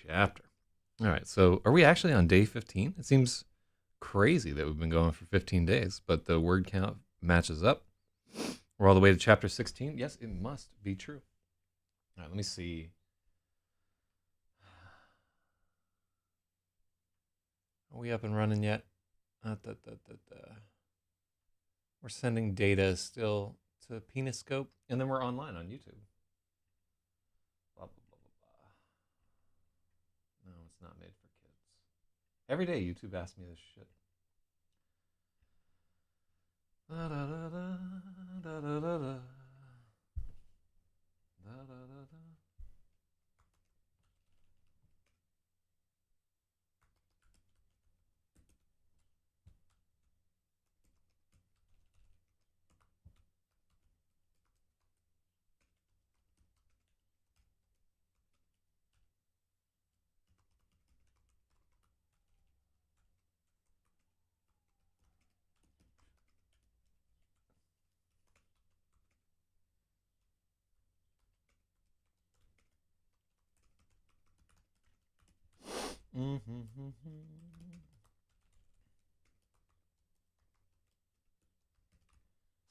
chapter. All right, so are we actually on day 15? It seems crazy that we've been going for 15 days, but the word count matches up. We're all the way to chapter 16. Yes, it must be true. All right, let me see. Are we up and running yet? We're sending data still to Peniscope, and then we're online on YouTube. Blah, blah, blah, blah, blah. No, it's not made for kids. Every day YouTube asks me this shit. Da, da, da, da, da, da, da, da. Da, da, da, da.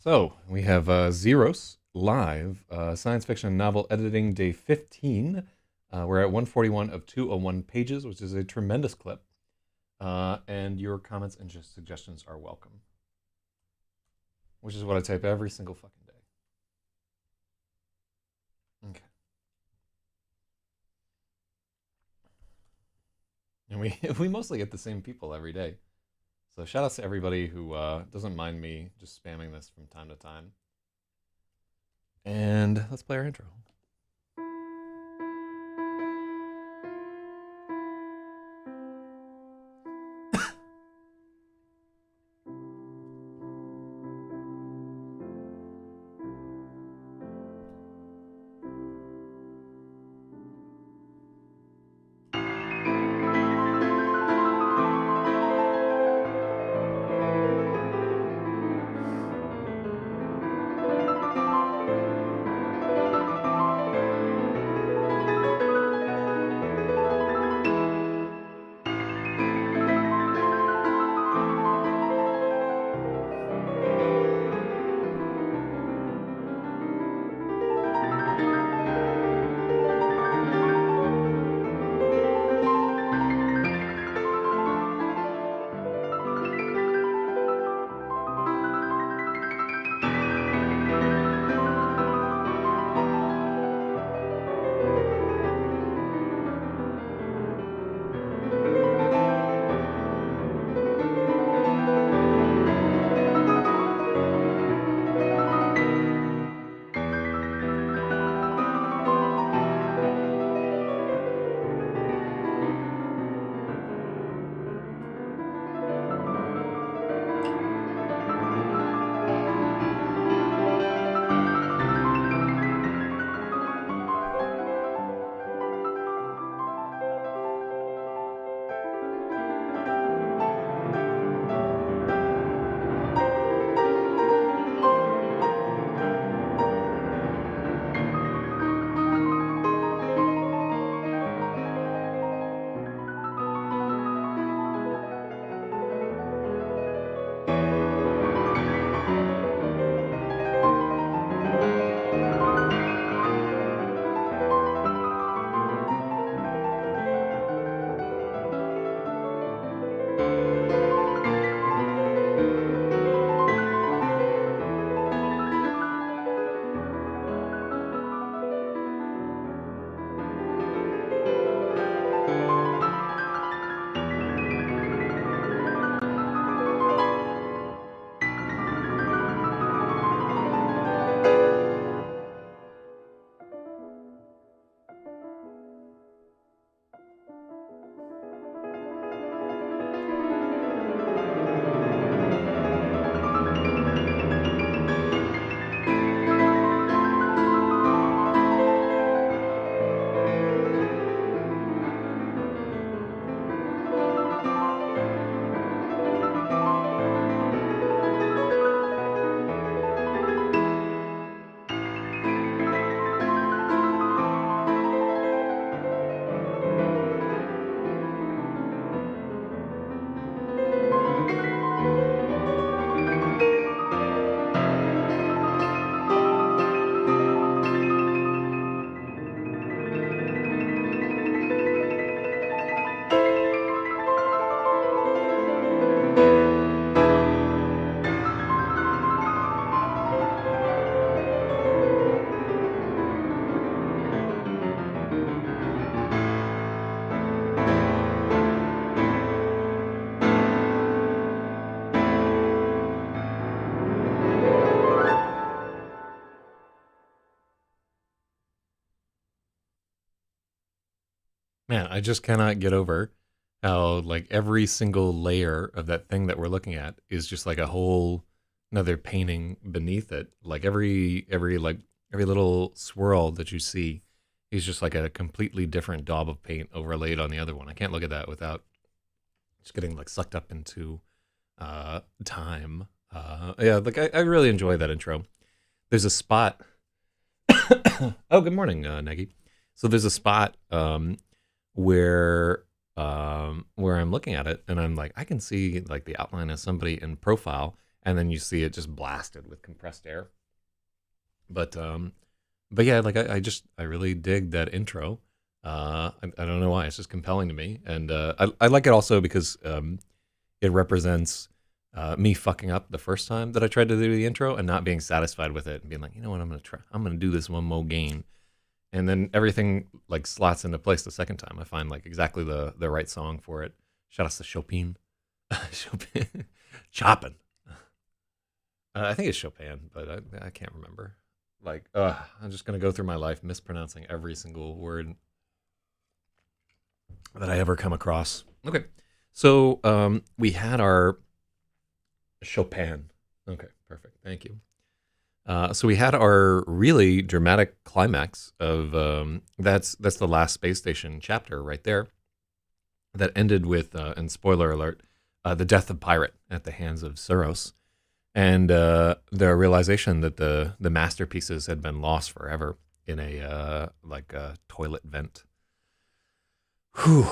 So we have XEROS live science fiction novel editing day 15. We're at 141 of 201 pages, which is a tremendous clip. And your comments and just suggestions are welcome, which is what I type every single fucking day. Okay. And we mostly get the same people every day. So shout outs to everybody who doesn't mind me just spamming this from time to time. And let's play our intro. Man, I just cannot get over how like every single layer of that thing that we're looking at is just like a whole another painting beneath it. Like every little swirl that you see is just like a completely different daub of paint overlaid on the other one. I can't look at that without just getting like sucked up into time. Yeah, like I really enjoy that intro. There's a spot. Oh, good morning, Nagy. So there's a spot where where I'm looking at it and I'm like, I can see like the outline of somebody in profile, and then you see it just blasted with compressed air. But yeah, like I really dig that intro. I don't know why, it's just compelling to me, and I like it also because it represents me fucking up the first time that I tried to do the intro and not being satisfied with it and being like, you know what, I'm gonna do this one more game, and then everything like slots into place the second time. I find like exactly the right song for it. Shout out to Chopin, Chopin, Chopin. I think it's Chopin, but I can't remember. Like, I'm just gonna go through my life mispronouncing every single word that I ever come across. Okay, so we had our Chopin. Okay, perfect. Thank you. So we had our really dramatic climax of that's the last space station chapter right there. That ended with, and spoiler alert, the death of Pirate at the hands of XEROS, and the realization that the masterpieces had been lost forever in a like a toilet vent. Whew.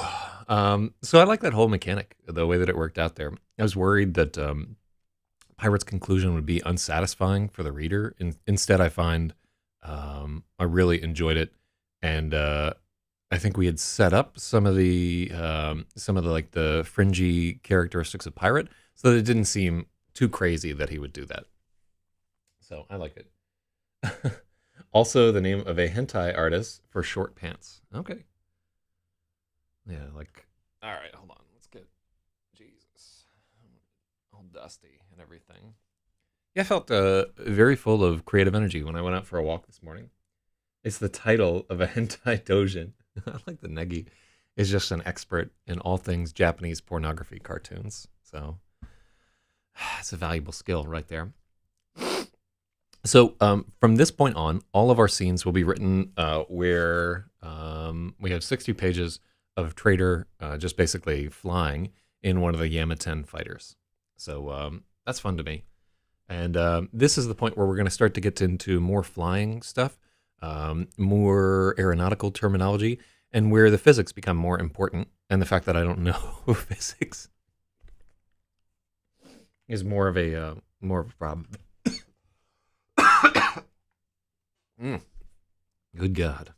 So I like that whole mechanic, the way that it worked out there. I was worried that Pirate's conclusion would be unsatisfying for the reader. Instead, I find I really enjoyed it, and I think we had set up some of the like the fringy characteristics of Pirate, so that it didn't seem too crazy that he would do that. So I like it. Also, the name of a hentai artist for short pants. Okay. Yeah, like, all right, hold on. Let's get Jesus, all dusty and everything. Yeah, I felt very full of creative energy when I went out for a walk this morning. It's the title of a hentai dojin. I like the Negi is just an expert in all things Japanese pornography cartoons. So it's a valuable skill right there. So from this point on, all of our scenes will be written where we have 60 pages of Trader just basically flying in one of the Yamaten fighters. So that's fun to me. And this is the point where we're going to start to get into more flying stuff, more aeronautical terminology, and where the physics become more important. And the fact that I don't know physics is more of a problem. Good God.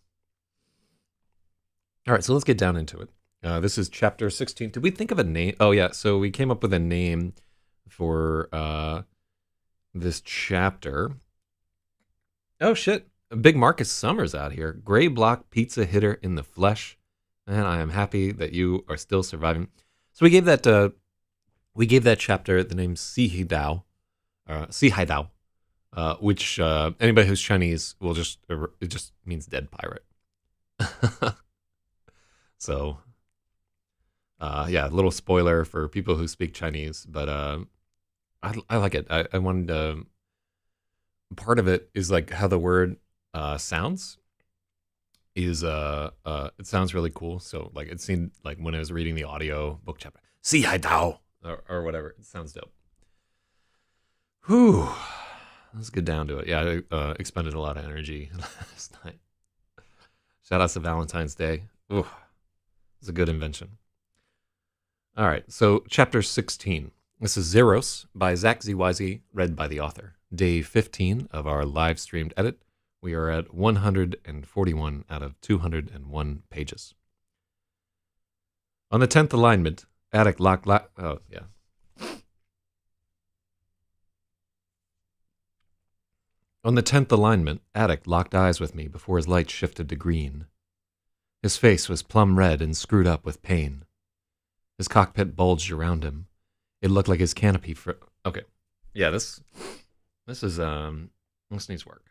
All right, so let's get down into it. This is chapter 16. Did we think of a name? Oh, yeah. So we came up with a name for this chapter. Oh, shit. Big Marcus Summers out here. Gray block pizza hitter in the flesh. And I am happy that you are still surviving. So we gave that chapter the name Si Dao, which anybody who's Chinese will it just means dead pirate. So, yeah, a little spoiler for people who speak Chinese, but I like it. I wanted part of it is like how the word sounds is it sounds really cool. So like it seemed like when I was reading the audio book chapter, "Si Hai Dao" or whatever, it sounds dope. Whew, let's get down to it. Yeah, I expended a lot of energy last night. Shout out to Valentine's Day. Ooh, it's a good invention. All right, so chapter 16. This is XEROS by Zach ZYZ, read by the author. Day 15 of our live streamed edit. We are at 141 out of 201 pages. On the 10th alignment, attic oh, yeah. On the 10th alignment, Attic locked eyes with me before his light shifted to green. His face was plum red and screwed up with pain. His cockpit bulged around him. It looked like his canopy okay. Yeah, this is this needs work.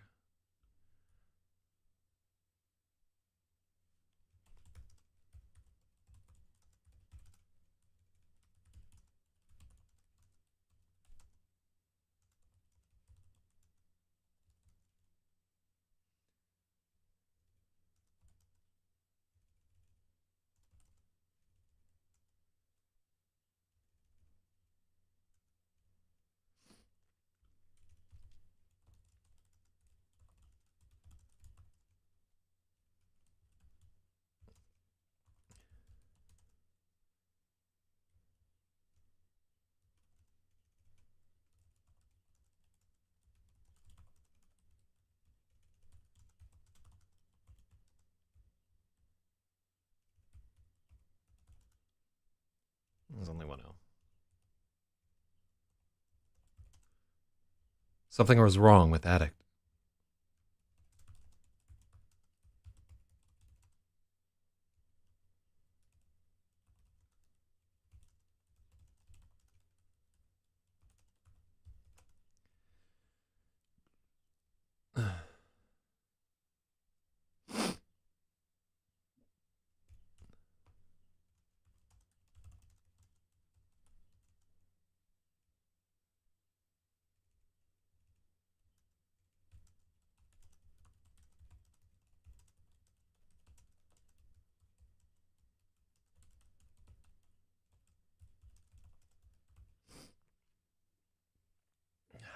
There's only one O. Something was wrong with Addict.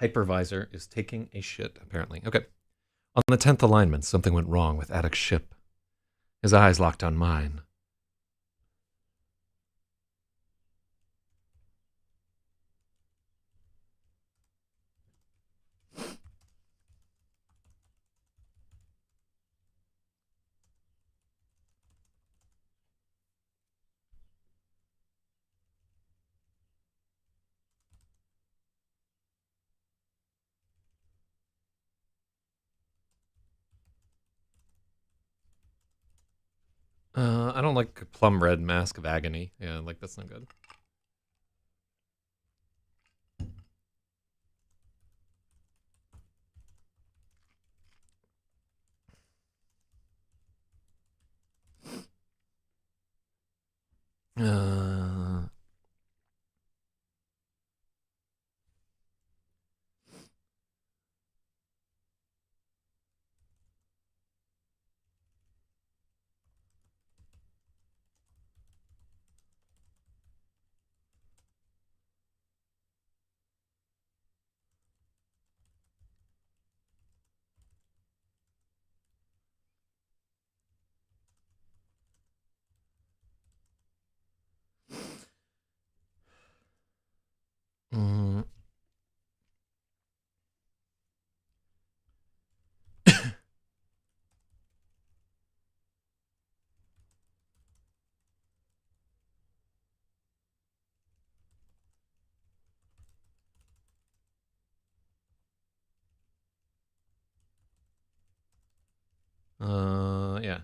Hypervisor is taking a shit, apparently. Okay. On the 10th alignment, something went wrong with Addict's ship. His eyes locked on mine. I don't like Plum Red Mask of Agony. Yeah, like that's not good. Uh, mm, yeah.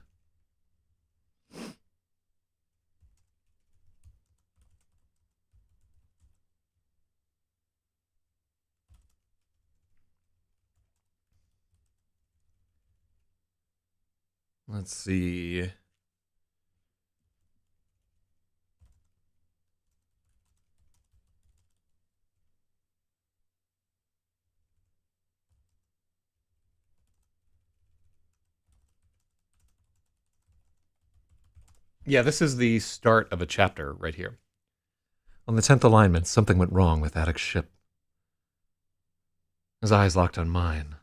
Let's see. Yeah, this is the start of a chapter right here. On the 10th alignment, something went wrong with Addict's ship. His eyes locked on mine.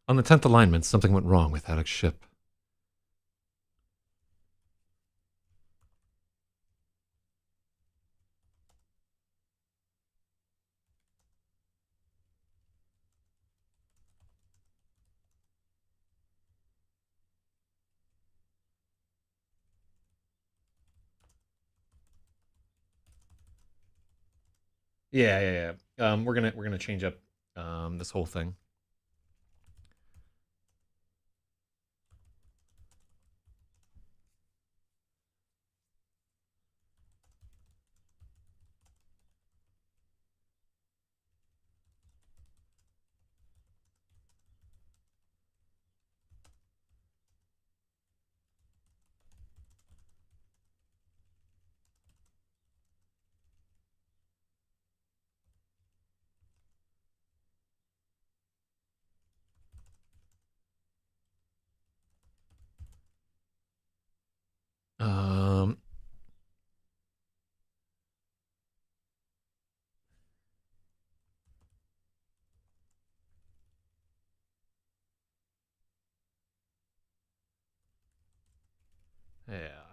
On the 10th alignment, something went wrong with Addict's ship. Yeah, yeah, yeah. We're gonna change up this whole thing.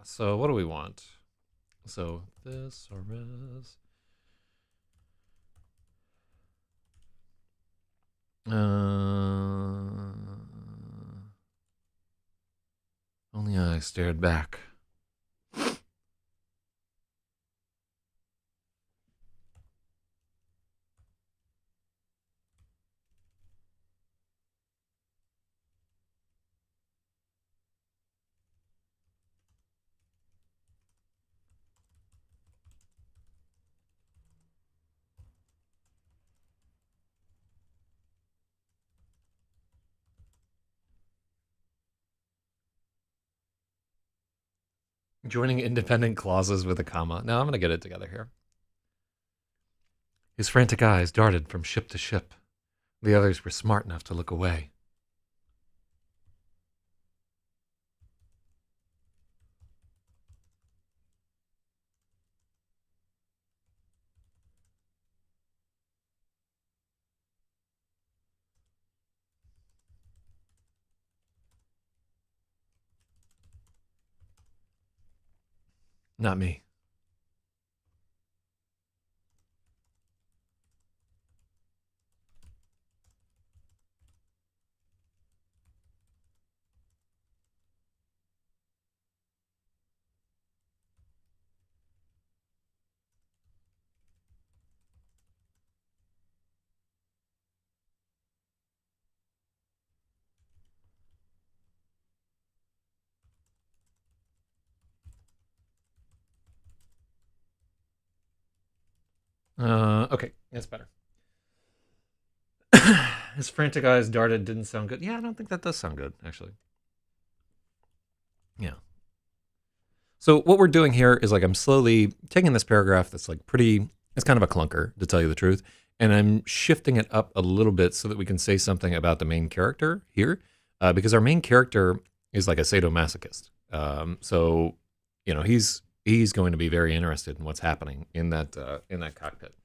So what do we want? So thesaurus. Only I stared back. Joining independent clauses with a comma. Now I'm going to get it together here. His frantic eyes darted from ship to ship. The others were smart enough to look away. Not me. Okay, that's better. His frantic eyes darted didn't sound good. Yeah, I don't think that does sound good, actually. Yeah. So what we're doing here is like I'm slowly taking this paragraph that's like pretty, it's kind of a clunker, to tell you the truth, and I'm shifting it up a little bit so that we can say something about the main character here, because our main character is like a sadomasochist. So, he's going to be very interested in what's happening in that cockpit.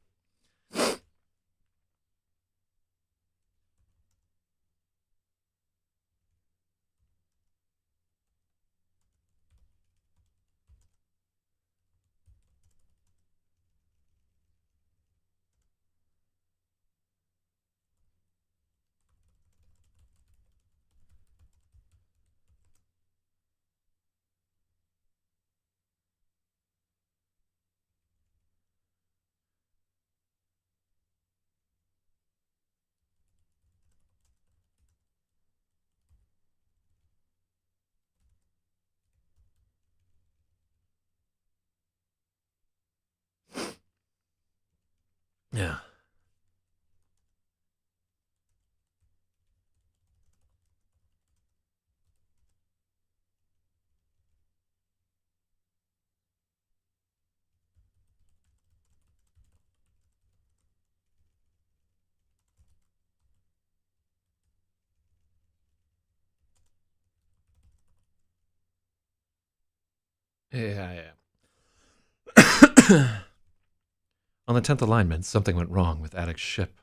Yeah. Yeah, yeah. On the 10th alignment, something went wrong with Attic's ship.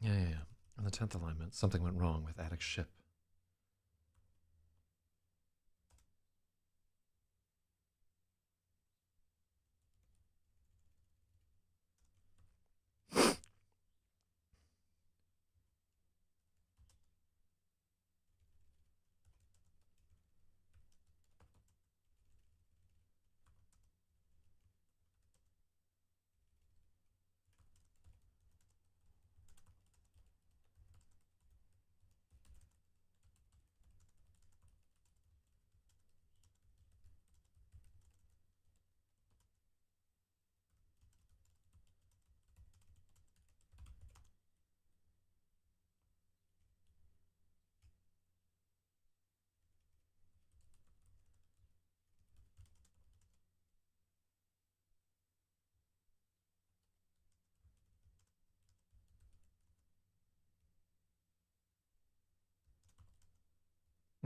Yeah. On the 10th alignment, something went wrong with Attic's ship.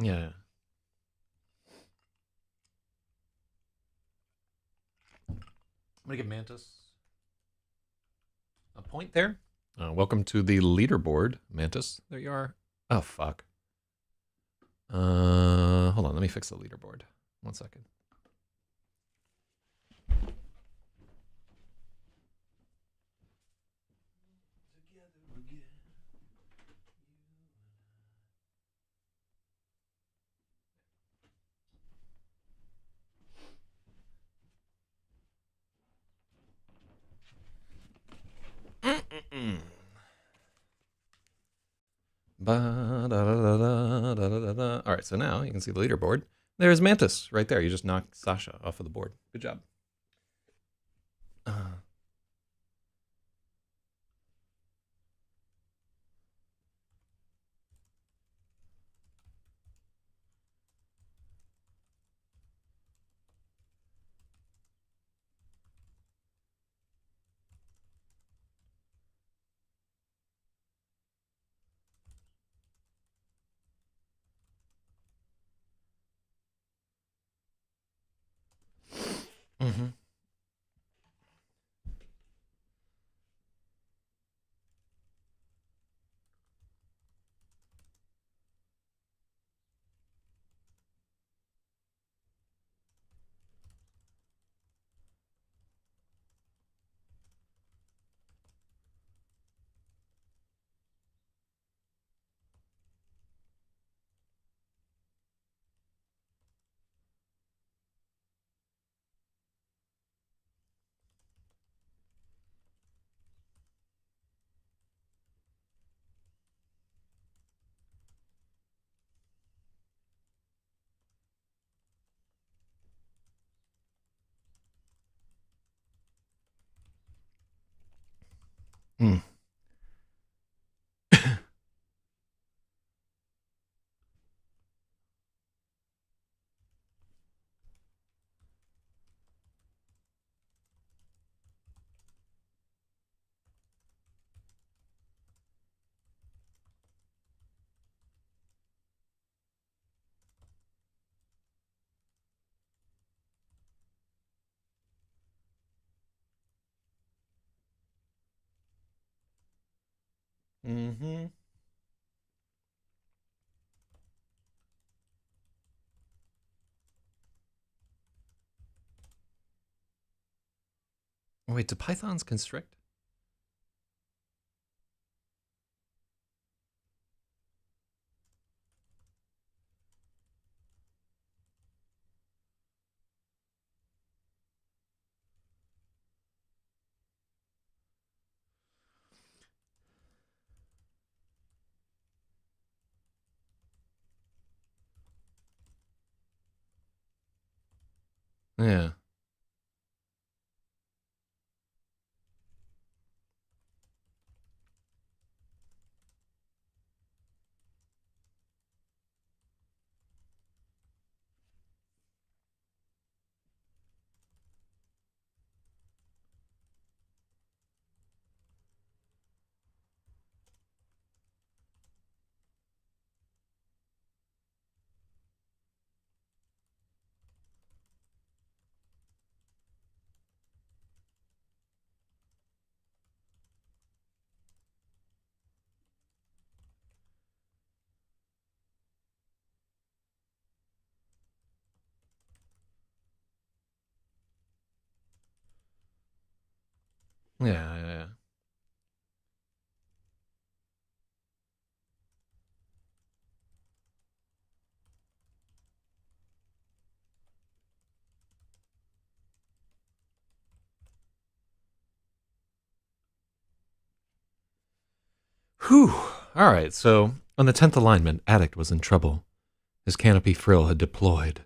Yeah. I'm gonna give Mantis a point there. Welcome to the leaderboard, Mantis. There you are. Oh fuck. Hold on. Let me fix the leaderboard. 1 second. All right, so now you can see the leaderboard. There's Mantis right there. You just knocked Sasha off of the board. Good job. Mm-hmm. Mm. Mm-hmm. Wait, do pythons constrict? Yeah. Yeah, yeah, yeah. Whew. All right, so on the 10th alignment, Addict was in trouble. His canopy frill had deployed.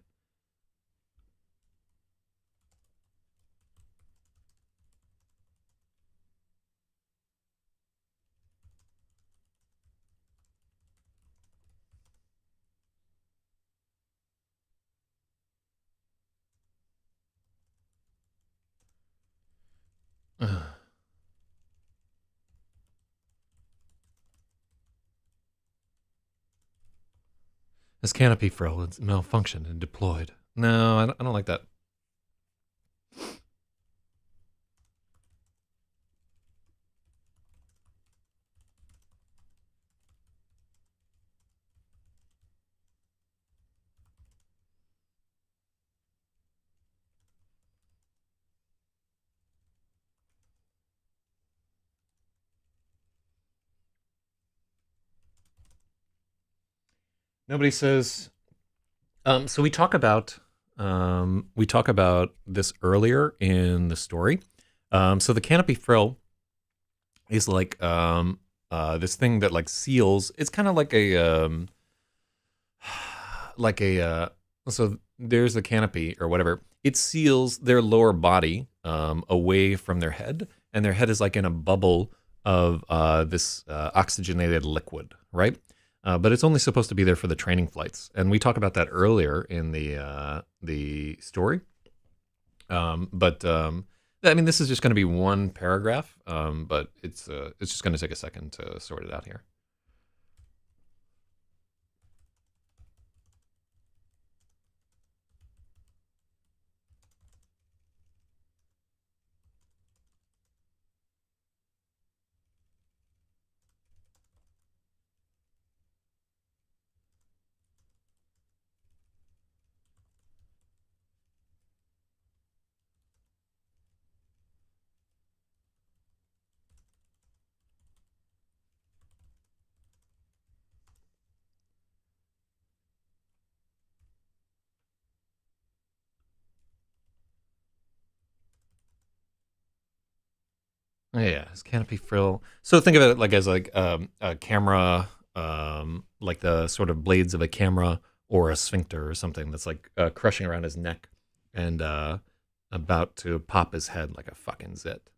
This canopy frill is malfunctioned and deployed. No, I don't like that. Nobody says. So we talk about this earlier in the story. So the canopy frill is this thing that like seals. It's kind of like a so there's a canopy or whatever. It seals their lower body away from their head, and their head is like in a bubble of this oxygenated liquid, right? But it's only supposed to be there for the training flights, and we talk about that earlier in the story. But I mean, this is just going to be one paragraph, but it's just going to take a second to sort it out here. Yeah, his canopy frill. So think of it like as like a camera, like the sort of blades of a camera or a sphincter or something that's like crushing around his neck and about to pop his head like a fucking zit.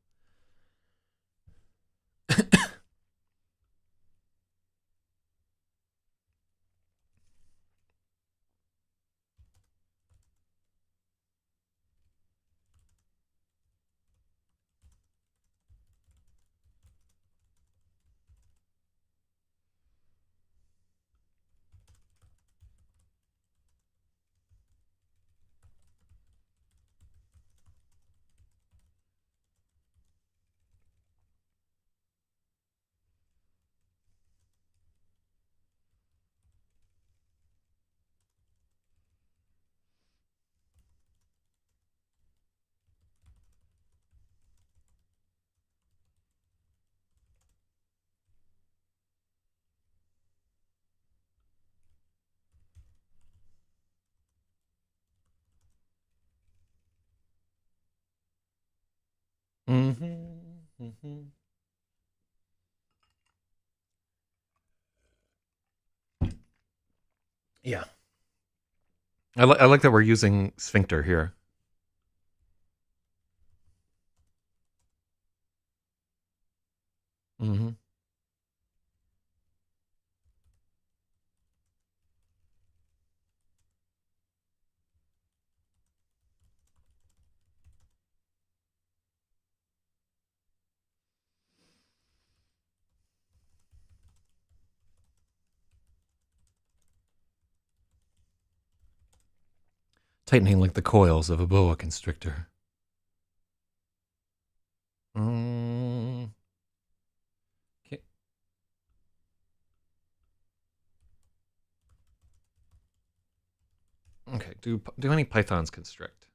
Mm-hmm. Mm-hmm. Yeah, I like that we're using sphincter here. Mm-hmm. Tightening like the coils of a boa constrictor. Mm, okay. Okay. Do any pythons constrict?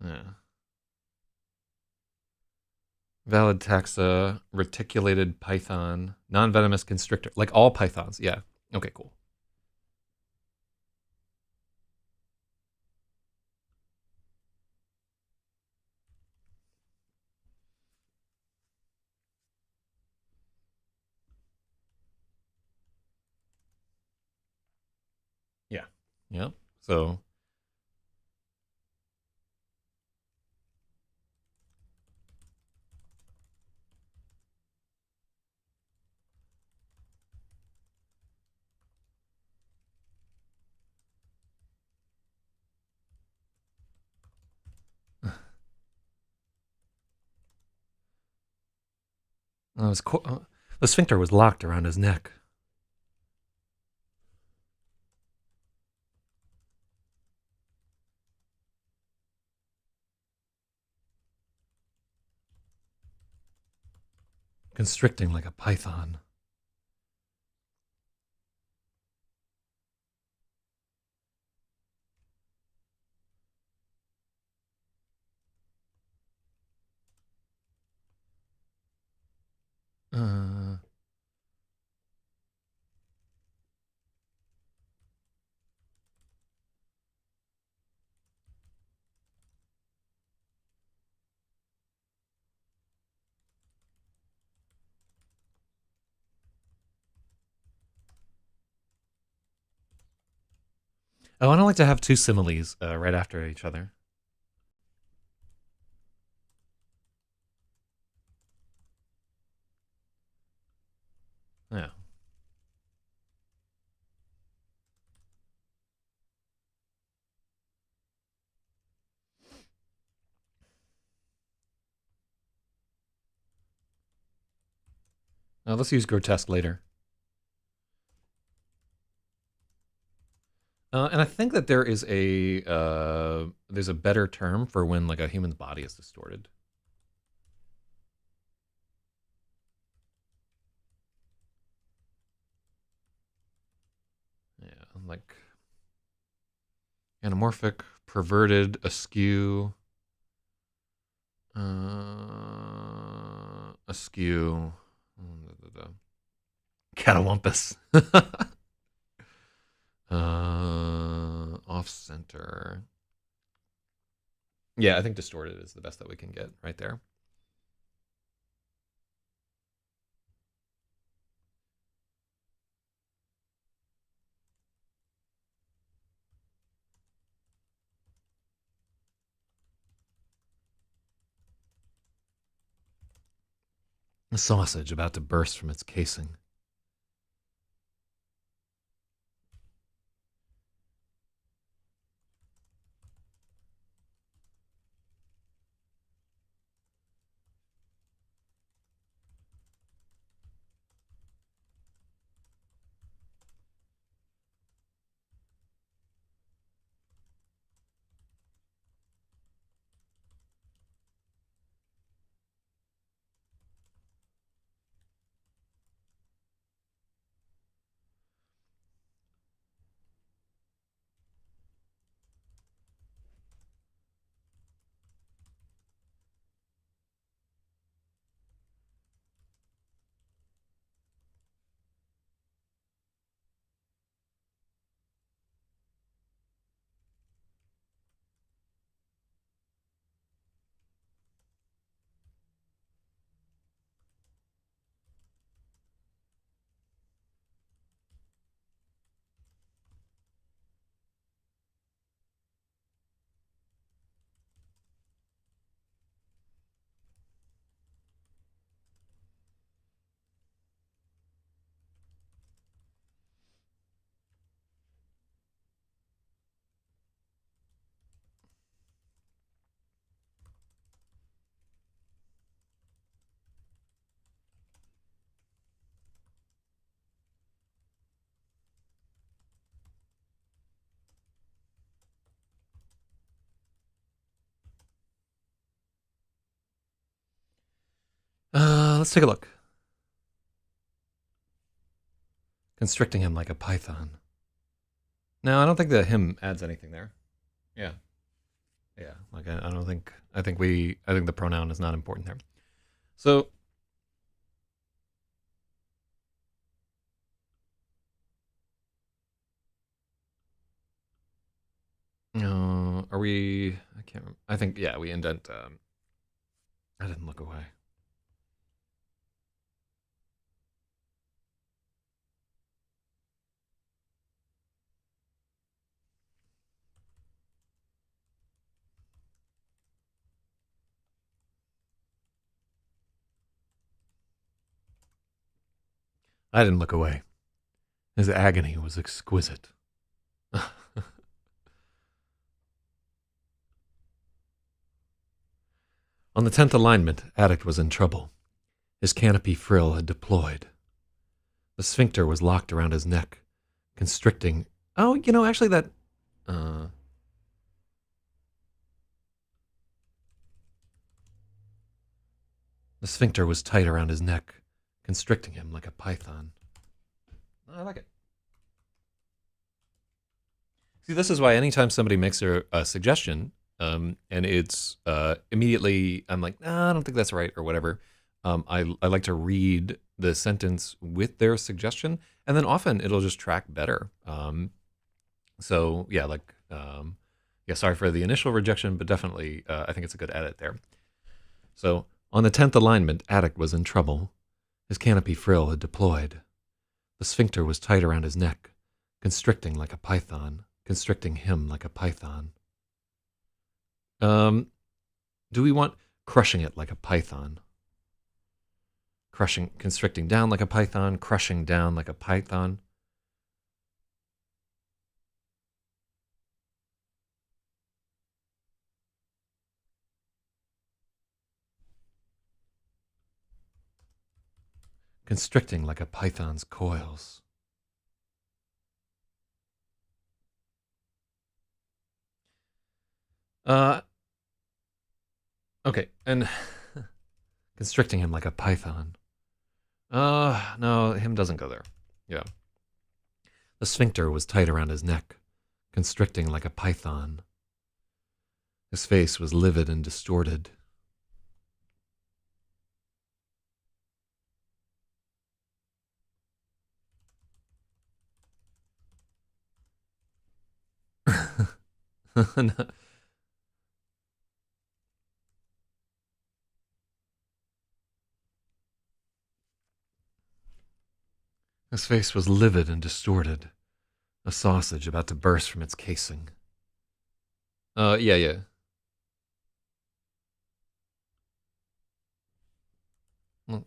Yeah. Valid taxa, reticulated python, non-venomous constrictor, like all pythons. Yeah. Okay, cool. Yeah. Yeah. So I was The sphincter was locked around his neck. Constricting like a python. Uh, oh, I don't like to have two similes right after each other. Yeah. Now let's use grotesque later. And I think that there's a better term for when like a human's body is distorted. Yeah, like anamorphic, perverted, askew, askew, catawampus, off center. Yeah, I think distorted is the best that we can get right there. A sausage about to burst from its casing. Let's take a look. Constricting him like a python. No, I don't think that him adds anything there. Yeah. Yeah. Like I don't think I think the pronoun is not important there. So are we I can't remember. I think yeah, we indent I didn't look away. I didn't look away. His agony was exquisite. On the 10th alignment, Addict was in trouble. His canopy frill had deployed. The sphincter was locked around his neck, constricting. Oh, actually that. Uh, the sphincter was tight around his neck, constricting him like a python. I like it. See, this is why anytime somebody makes a suggestion, and it's immediately, I'm like, nah, I don't think that's right, or whatever. I like to read the sentence with their suggestion, and then often it'll just track better. So yeah, sorry for the initial rejection, but definitely I think it's a good edit there. So on the 10th alignment, Attic was in trouble. His canopy frill had deployed. The sphincter was tight around his neck, constricting like a python, constricting him like a python. Do we want crushing it like a python? Crushing, constricting down like a python, crushing down like a python. Constricting like a python's coils. Okay, and constricting him like a python. No, him doesn't go there. Yeah. The sphincter was tight around his neck, constricting like a python. His face was livid and distorted. No. His face was livid and distorted, a sausage about to burst from its casing. Yeah. Well,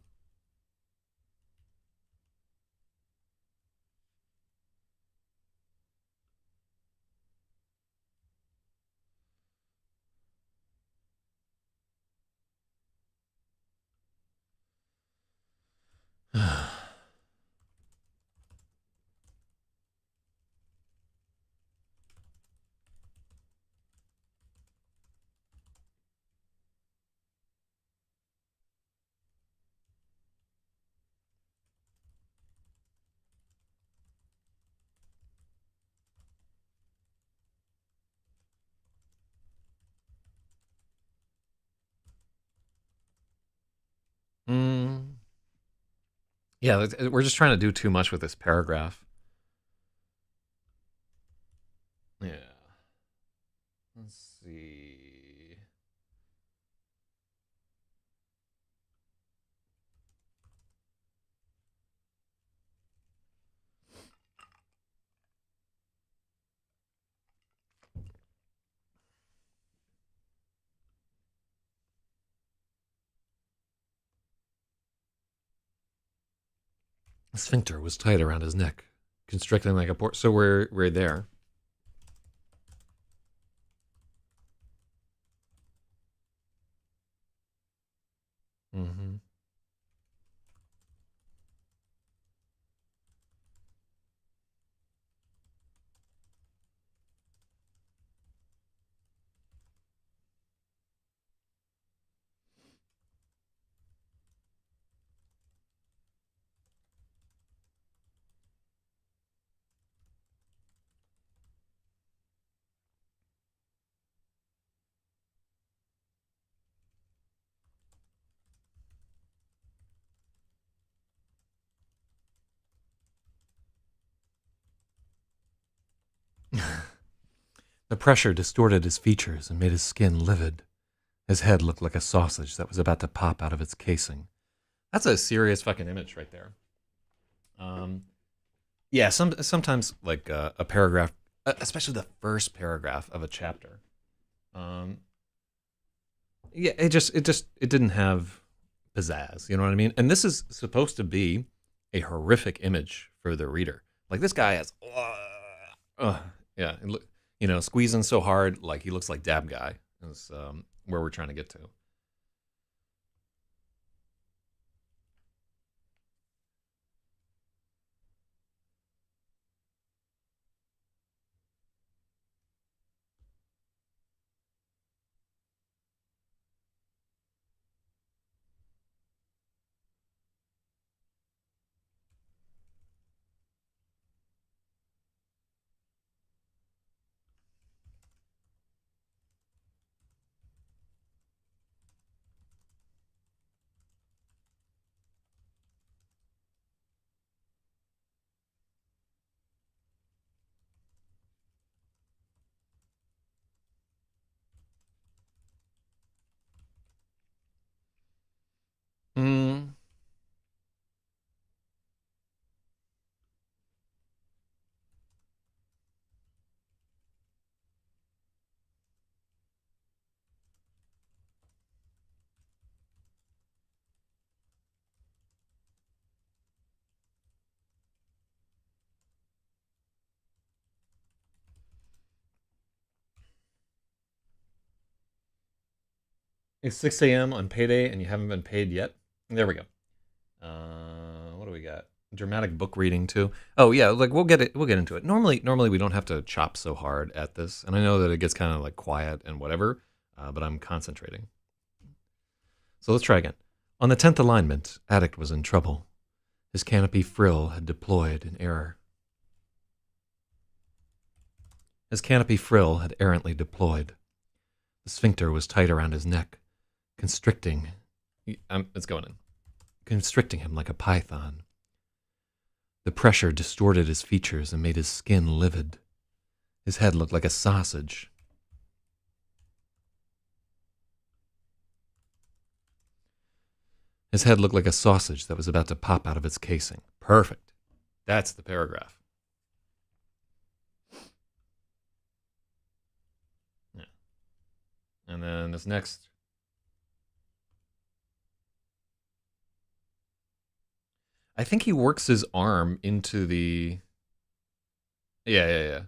yeah, we're just trying to do too much with this paragraph. Yeah. Let's see. The sphincter was tight around his neck, constricting like a port. So we're there. Mm-hmm. The pressure distorted his features and made his skin livid. His head looked like a sausage that was about to pop out of its casing. That's a serious fucking image right there. Yeah, sometimes like a paragraph, especially the first paragraph of a chapter. Yeah, it didn't have pizzazz. You know what I mean? And this is supposed to be a horrific image for the reader. Like this guy has, yeah, squeezing so hard, like he looks like Dab Guy. Is where we're trying to get to. It's 6 a.m. on payday and you haven't been paid yet. There we go. What do we got? Dramatic book reading too. Oh yeah, like we'll get it. We'll get into it. Normally we don't have to chop so hard at this, and I know that it gets kind of like quiet and whatever, but I'm concentrating. So let's try again. On the 10th alignment, Addict was in trouble. His canopy frill had deployed in error. His canopy frill had errantly deployed. The sphincter was tight around his neck, constricting. It's going in. Constricting him like a python. The pressure distorted his features and made his skin livid. His head looked like a sausage. His head looked like a sausage that was about to pop out of its casing. Perfect. That's the paragraph. Yeah. And then this next. I think he works his arm into the. Yeah. Yeah.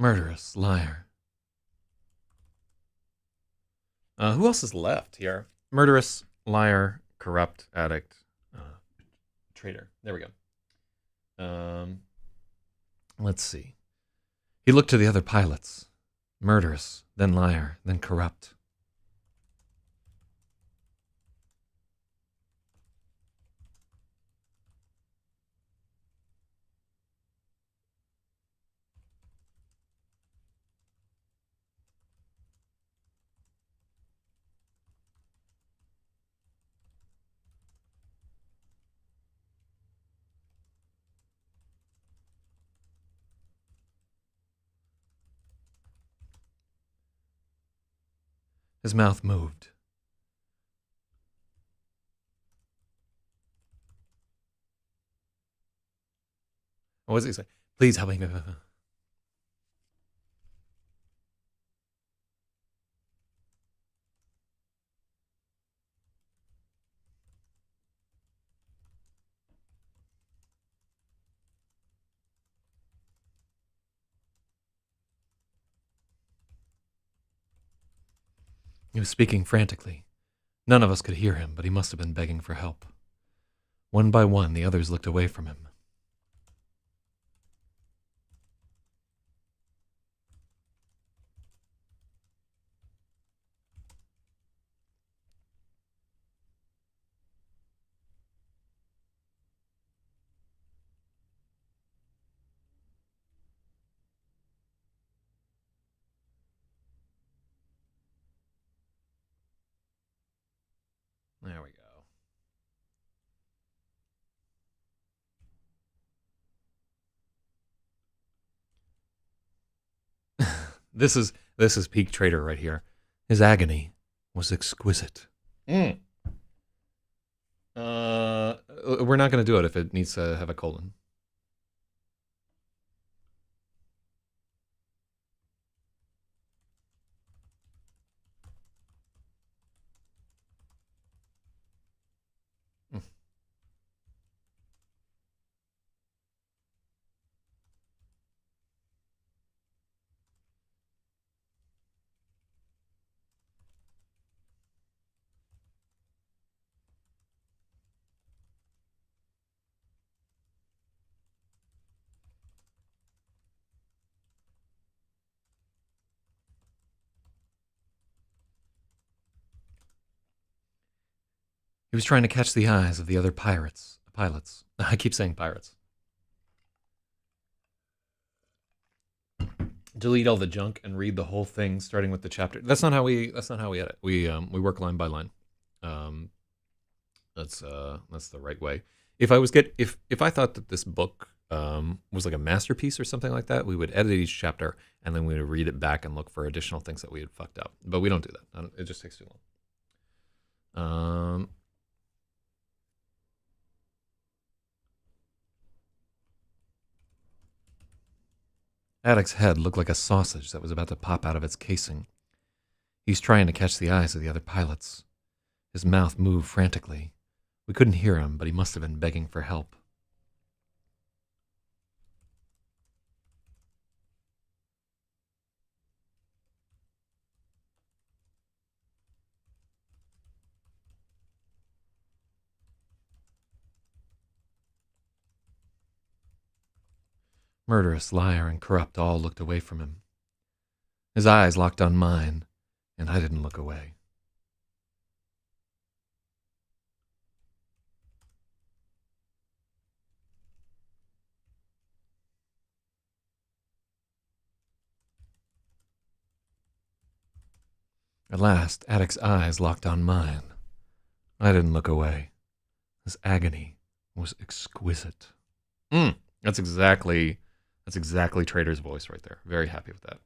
Murderous liar. Who else is left here? Murderous liar, corrupt addict, traitor. There we go. Let's see. He looked to the other pilots. Murderous, then liar, then corrupt. His mouth moved. What does he say? Please help me. He was speaking frantically. None of us could hear him, but he must have been begging for help. One by one, the others looked away from him. There we go. This is peak trader right here. His agony was exquisite. Mm. We're not going to do it if it needs to have a colon. Mm. He was trying to catch the eyes of the other pilots. I keep saying pirates. Delete all the junk and read the whole thing, starting with the chapter. That's not how we edit. We work line by line. Um, that's the right way. If I thought that this book was like a masterpiece or something like that, we would edit each chapter and then we would read it back and look for additional things that we had fucked up. But we don't do that. It just takes too long. Attic's head looked like a sausage that was about to pop out of its casing. He's trying to catch the eyes of the other pilots. His mouth moved frantically. We couldn't hear him, but he must have been begging for help. Murderous, liar, and corrupt all looked away from him. His eyes locked on mine, and I didn't look away. At last, Attic's eyes locked on mine. I didn't look away. His agony was exquisite. That's exactly Trader's voice right there. Very happy with that.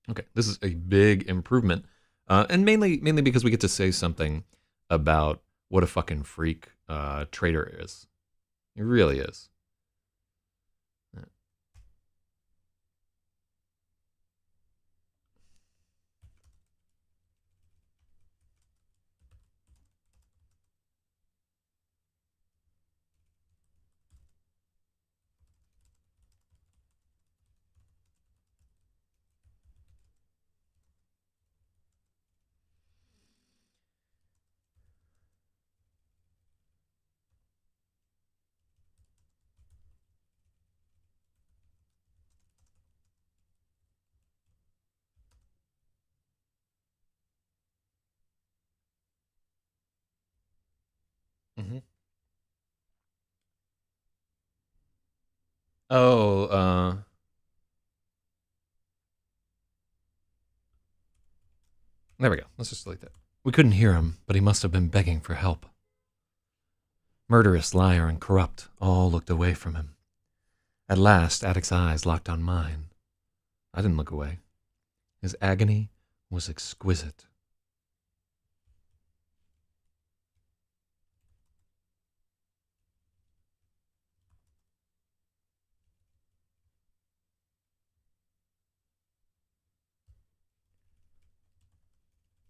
Okay, this is a big improvement, and mainly because we get to say something about what a fucking freak Trader is. He really is. Mm-hmm. Oh, there we go. Let's just delete that. We couldn't hear him, but he must have been begging for help. Murderous, liar, and corrupt all looked away from him. At last, Attic's eyes locked on mine. I didn't look away. His agony was exquisite.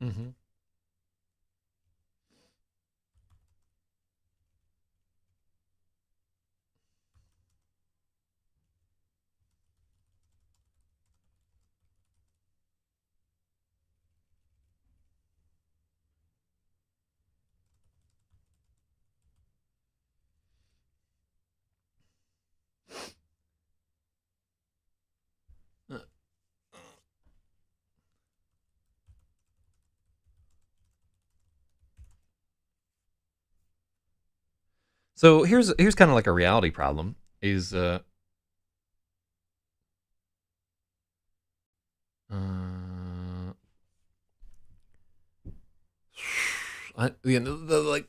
Mm-hmm. So here's kind of like a reality problem. Is like.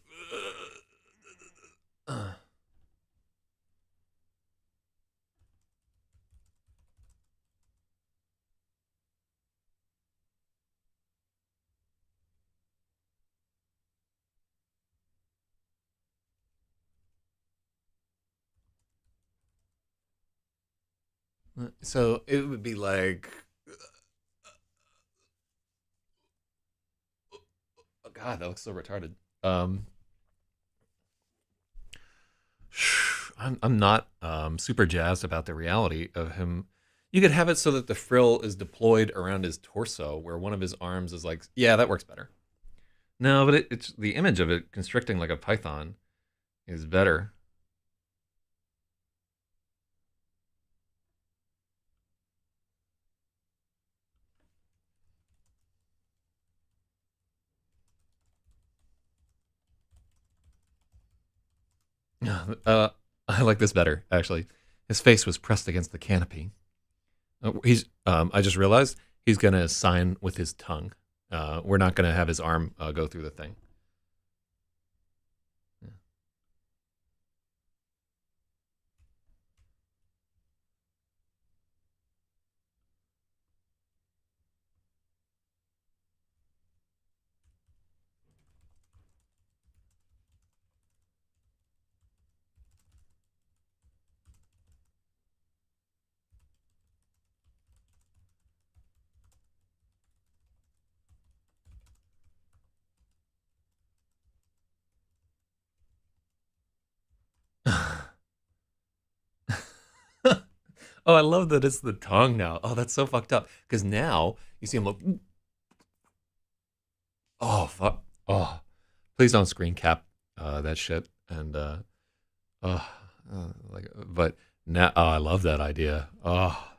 Uh, so it would be like, oh God, that looks so retarded. Um, I'm not super jazzed about the reality of him. You could have it so that the frill is deployed around his torso, where one of his arms is like, yeah, that works better. No, but it's the image of it constricting like a python is better. I like this better actually. His face was pressed against the canopy. He's. I just realized he's gonna sign with his tongue. We're not gonna have his arm go through the thing. Oh, I love that it's the tongue now. Oh, that's so fucked up. Because now you see him look. Oh fuck. Oh, please don't screen cap that shit. And uh, like, but now I love that idea. Oh,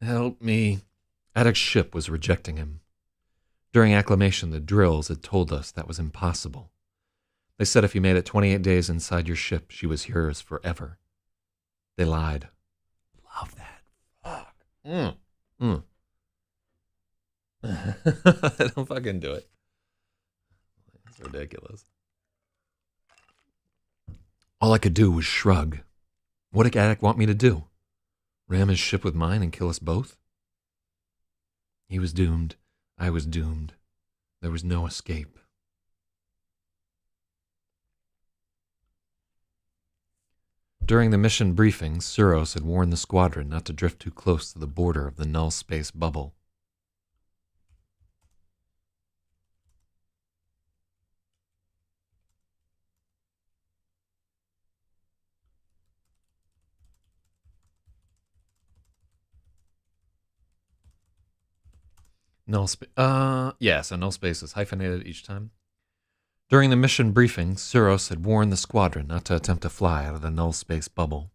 help me. Attic's ship was rejecting him. During acclimation, the drills had told us that was impossible. They said if you made it 28 days inside your ship, she was yours forever. They lied. Love that. Fuck. Mm. Don't fucking do it. It's ridiculous. All I could do was shrug. What did Attic want me to do? Ram his ship with mine and kill us both? He was doomed. I was doomed. There was no escape. During the mission briefing, XEROS had warned the squadron not to drift too close to the border of the null space bubble. So null space is hyphenated each time. During the mission briefing, XEROS had warned the squadron not to attempt to fly out of the null space bubble.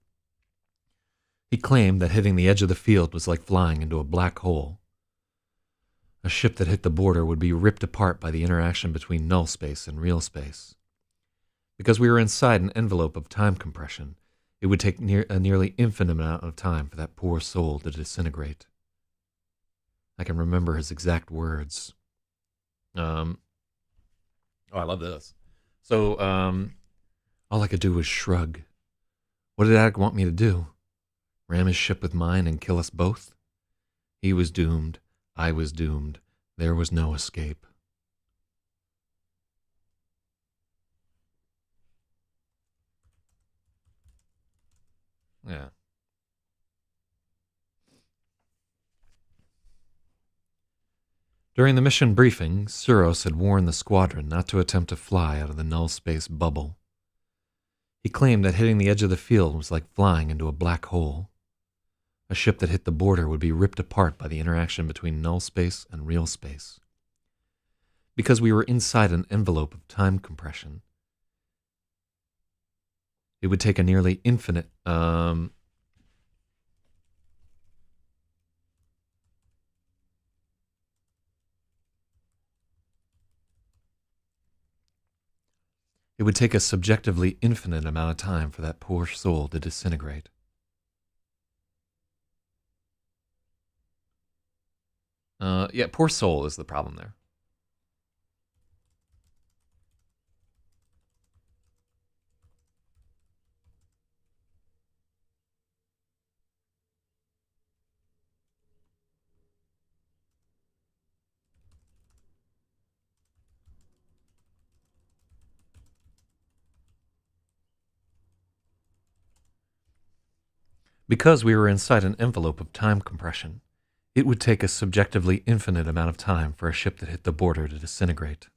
He claimed that hitting the edge of the field was like flying into a black hole. A ship that hit the border would be ripped apart by the interaction between null space and real space. Because we were inside an envelope of time compression, it would take a nearly infinite amount of time for that poor soul to disintegrate. I can remember his exact words. Oh, I love this. So, all I could do was shrug. What did Attic want me to do? Ram his ship with mine and kill us both? He was doomed. I was doomed. There was no escape. Yeah. During the mission briefing, XEROS had warned the squadron not to attempt to fly out of the null space bubble. He claimed that hitting the edge of the field was like flying into a black hole. A ship that hit the border would be ripped apart by the interaction between null space and real space. Because we were inside an envelope of time compression, it would take a nearly infinite it would take a subjectively infinite amount of time for that poor soul to disintegrate. Yeah, poor soul is the problem there. Because we were inside an envelope of time compression, it would take a subjectively infinite amount of time for a ship that hit the border to disintegrate.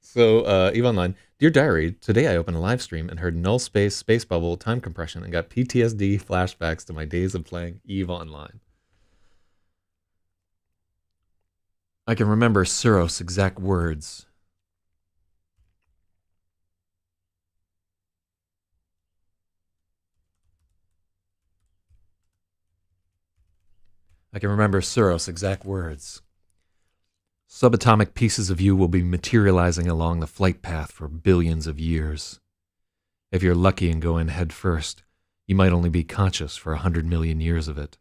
So, Eve Online, Dear Diary, today I opened a live stream and heard null space, space bubble, time compression, and got PTSD flashbacks to my days of playing Eve Online. I can remember XEROS' exact words. I can remember XEROS' exact words. Subatomic pieces of you will be materializing along the flight path for billions of years. If you're lucky and go in head first, you might only be conscious for 100 million years of it.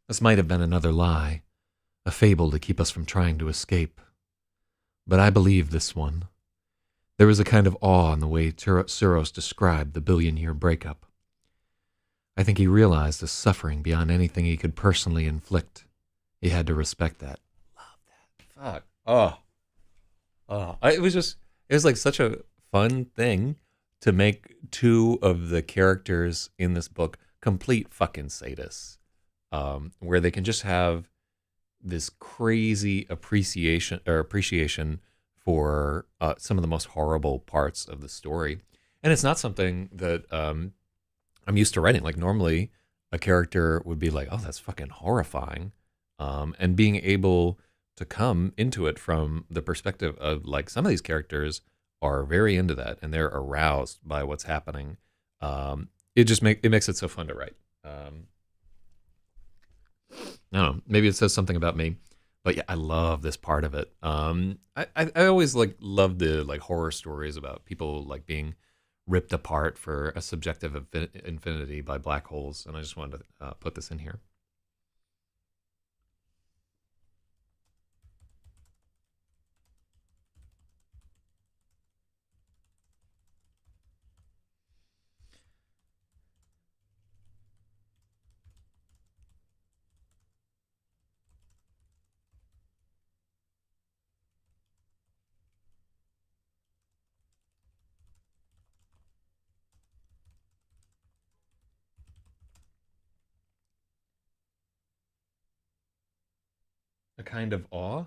This might have been another lie, a fable to keep us from trying to escape. But I believe this one. There was a kind of awe in the way XEROS described the billion-year breakup. I think he realized the suffering beyond anything he could personally inflict. He had to respect that. Love that. Fuck. It was like such a fun thing to make two of the characters in this book complete fucking sadists, where they can just have this crazy appreciation for some of the most horrible parts of the story. And it's not something that I'm used to writing. Like normally a character would be like, oh, that's fucking horrifying. And being able to come into it from the perspective of like some of these characters are very into that and they're aroused by what's happening. It makes it so fun to write. I don't know, maybe it says something about me, but yeah, I love this part of it. I always like love the like horror stories about people like being ripped apart for a subjective infinity by black holes, and I just wanted to put this in here. A kind of awe.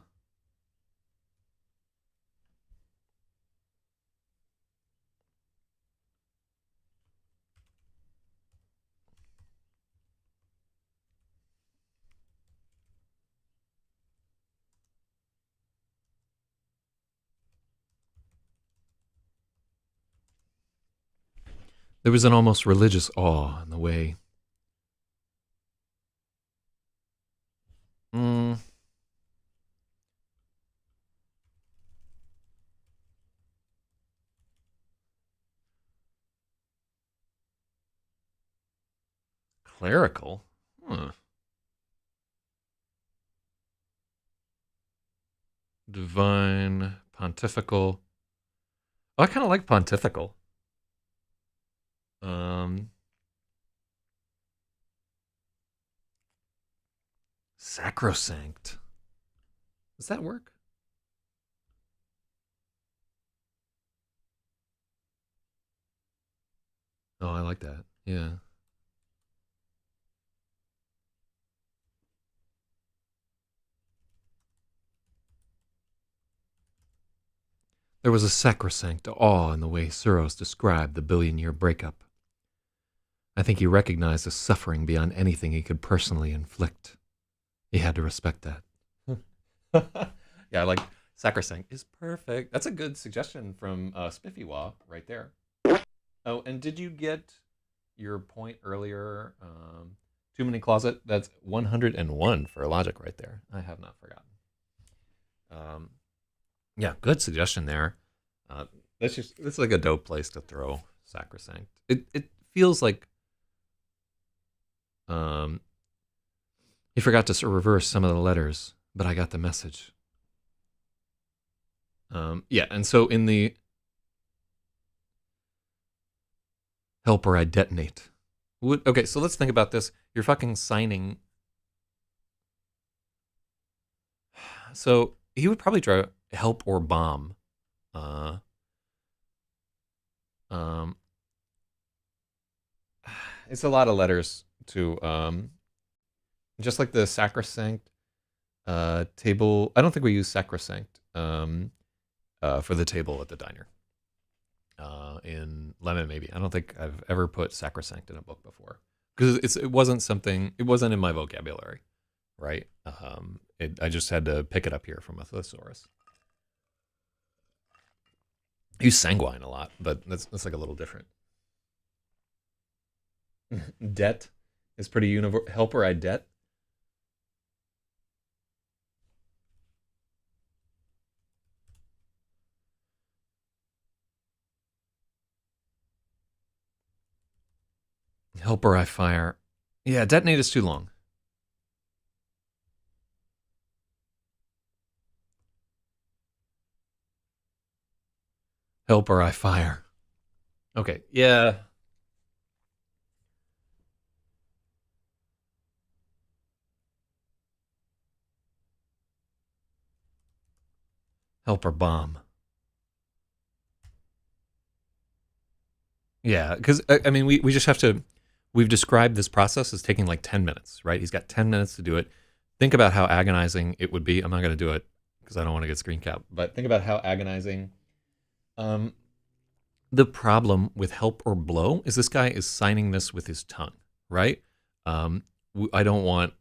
There was an almost religious awe in the way. Mm, clerical. Huh. Divine, pontifical. Oh, I kind of like pontifical. Um, Sacrosanct. Does that work? Oh, I like that. Yeah. There was a sacrosanct awe in the way XEROS described the billion-year breakup. I think he recognized the suffering beyond anything he could personally inflict. He had to respect that. Yeah, I like sacrosanct is perfect. That's a good suggestion from Spiffywa right there. Oh, and did you get your point earlier? Too many closet. That's 101 for logic right there. I have not forgotten. Um, yeah, good suggestion there. Uh, that's like a dope place to throw sacrosanct. It feels like um he forgot to reverse some of the letters, but I got the message. Yeah, and so in the helper, I detonate. Okay, so let's think about this. You're fucking signing. So he would probably try help or bomb. Uh, um, it's a lot of letters to just like the sacrosanct table. I don't think we use sacrosanct for the table at the diner. In Lemon, maybe. I don't think I've ever put sacrosanct in a book before because it wasn't something. It wasn't in my vocabulary, right? I just had to pick it up here from a thesaurus. I use sanguine a lot, but that's like a little different. Debt is pretty universal. Helper, I debt. Helper, I fire. Yeah, detonate is too long. Helper, I fire. Okay, yeah. Helper, bomb. Yeah, because I mean, we just have to. We've described this process as taking like 10 minutes, right? He's got 10 minutes to do it. Think about how agonizing it would be. I'm not going to do it because I don't want to get screen cap, but think about how agonizing. Um, the problem with help or blow is this guy is signing this with his tongue, right? I don't want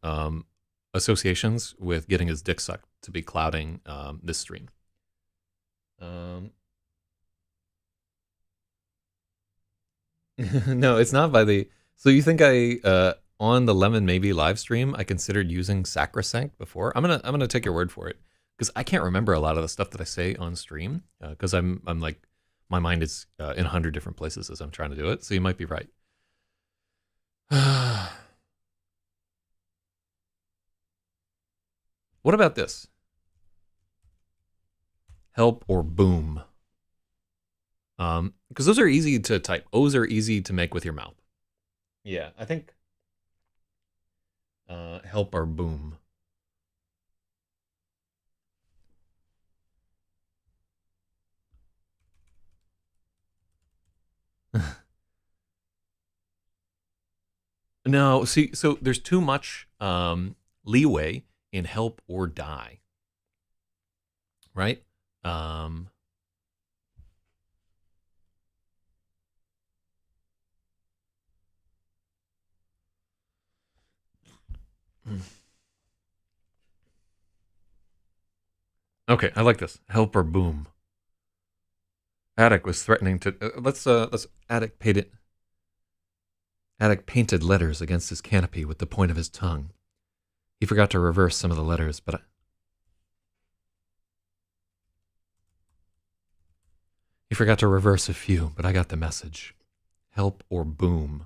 associations with getting his dick sucked to be clouding this stream. No, it's not by the. So you think I on the Lemon Maybe live stream I considered using sacrosanct before? I'm gonna take your word for it because I can't remember a lot of the stuff that I say on stream because I'm like my mind is in 100 different places as I'm trying to do it. So you might be right. What about this? Help or boom? Because those are easy to type. O's are easy to make with your mouth. Yeah, I think help or boom. No, see, so there's too much leeway in help or die, right? Um, okay, I like this. Help or boom. Attic was threatening to let's Attic painted letters against his canopy with the point of his tongue. He forgot to reverse some of the letters, but he forgot to reverse a few, but I got the message. Help or boom.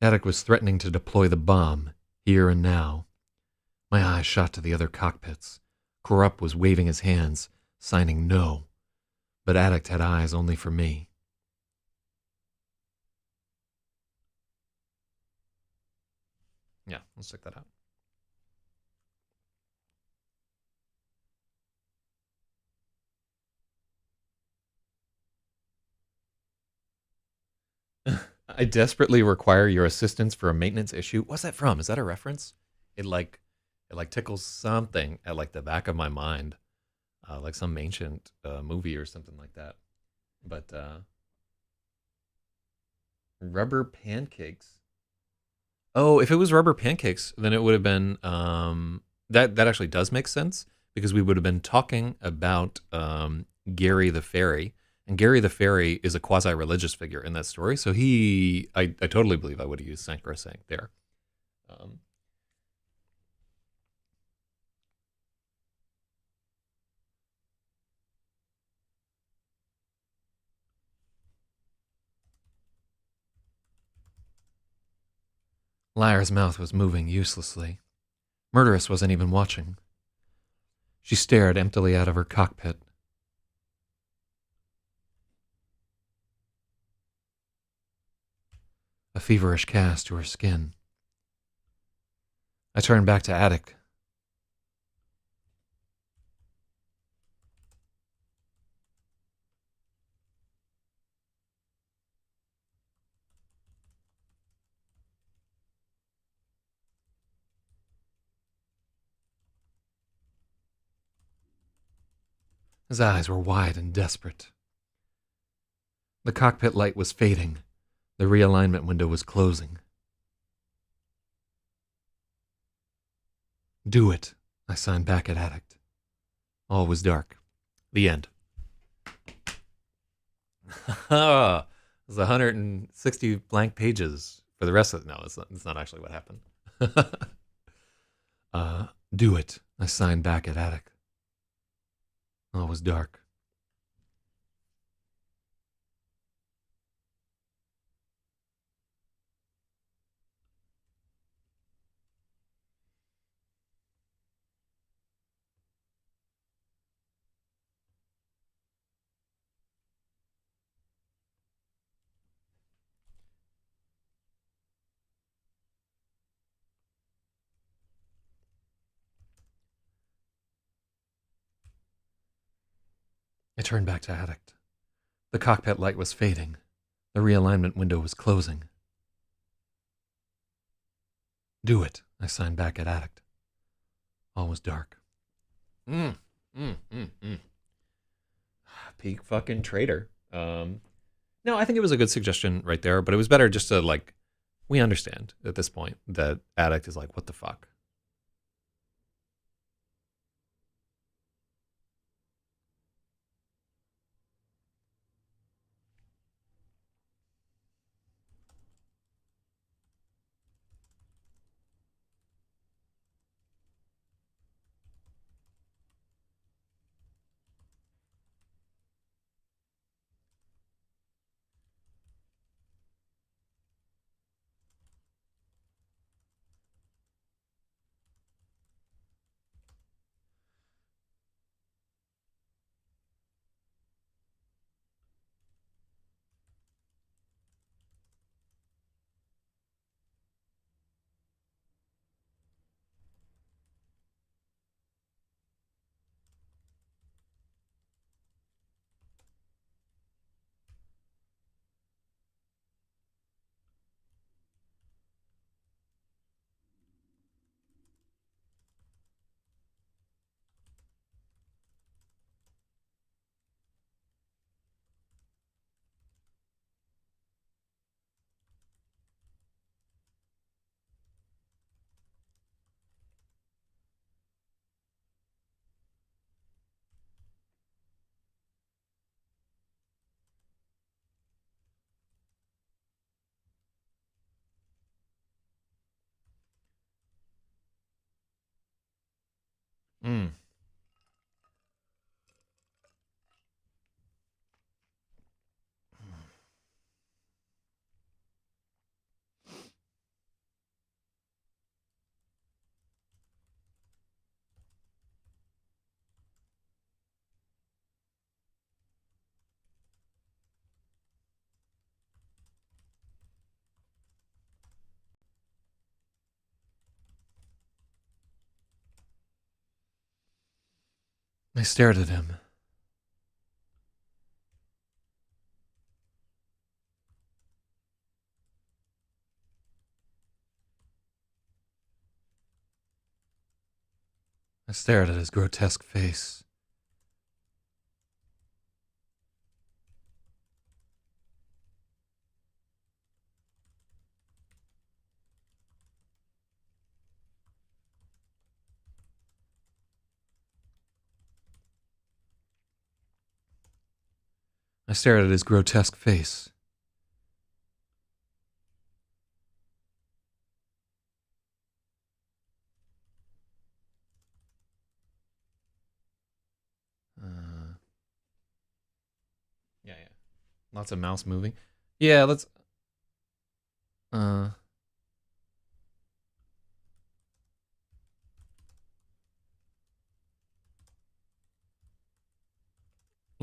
Attic was threatening to deploy the bomb, here and now. My eyes shot to the other cockpits. Korup was waving his hands, signing no. But Attic had eyes only for me. Yeah, let's check that out. I desperately require your assistance for a maintenance issue. What's that from? Is that a reference? It like tickles something at like the back of my mind, like some ancient movie or something like that. But rubber pancakes. Oh, if it was rubber pancakes, then it would have been that actually does make sense because we would have been talking about Gary the Fairy, and Gary the Fairy is a quasi-religious figure in that story. So I totally believe I would have used sacrosanct there. Um, Lyra's mouth was moving uselessly. Murderess wasn't even watching. She stared emptily out of her cockpit. A feverish cast to her skin. I turned back to Attic. His eyes were wide and desperate. The cockpit light was fading. The realignment window was closing. Do it, I signed back at Addict. All was dark. The end. It was 160 blank pages for the rest of it. No, it's not actually what happened. Do it, I signed back at Attic. All was dark. I turned back to Addict. The cockpit light was fading. The realignment window was closing. Do it, I signed back at Addict. All was dark. Peak fucking traitor. No, I think it was a good suggestion right there, but it was better just to, like, we understand at this point that Addict is like, what the fuck? Mm. I stared at him. I stared at his grotesque face. I stared at his grotesque face. Yeah. Lots of mouse moving. Yeah, let's.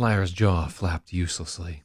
Lyra's jaw flapped uselessly.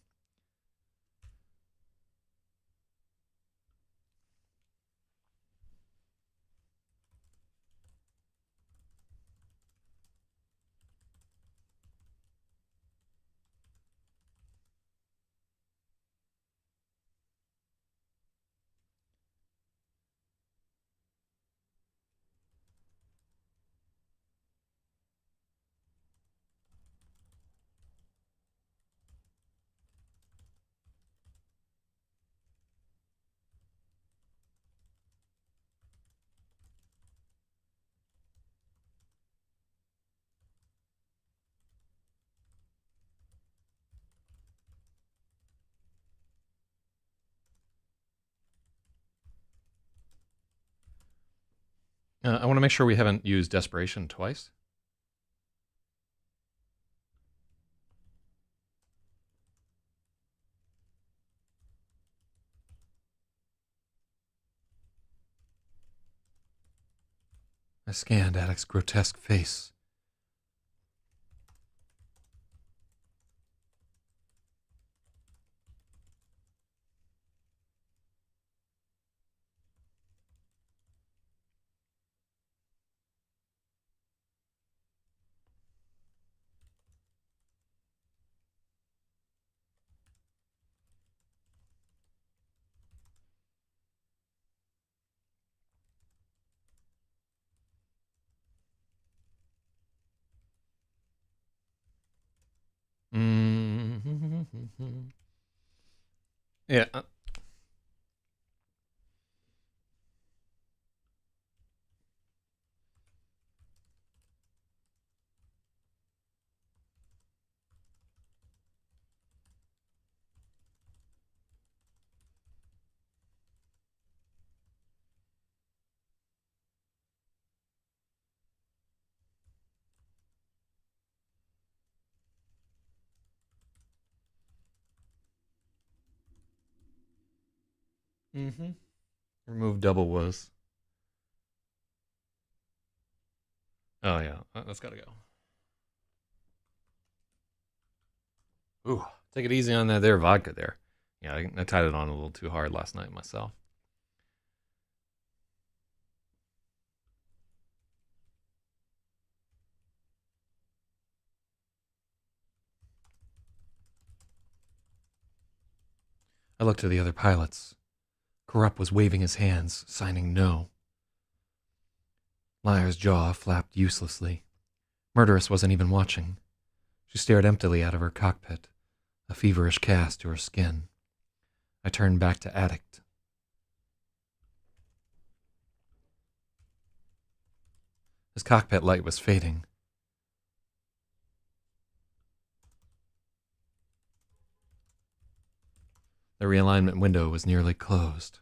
I want to make sure we haven't used desperation twice. I scanned Attic's grotesque face. Mm-hmm. Yeah. Mm-hmm. Remove double was. Oh yeah, that's gotta go. Ooh, take it easy on that there vodka there. Yeah, I tied it on a little too hard last night myself. I looked to the other pilots. Corrupt was waving his hands, signing no. Lyra's jaw flapped uselessly. Murderess wasn't even watching. She stared emptily out of her cockpit, a feverish cast to her skin. I turned back to Addict. His cockpit light was fading. The realignment window was nearly closed.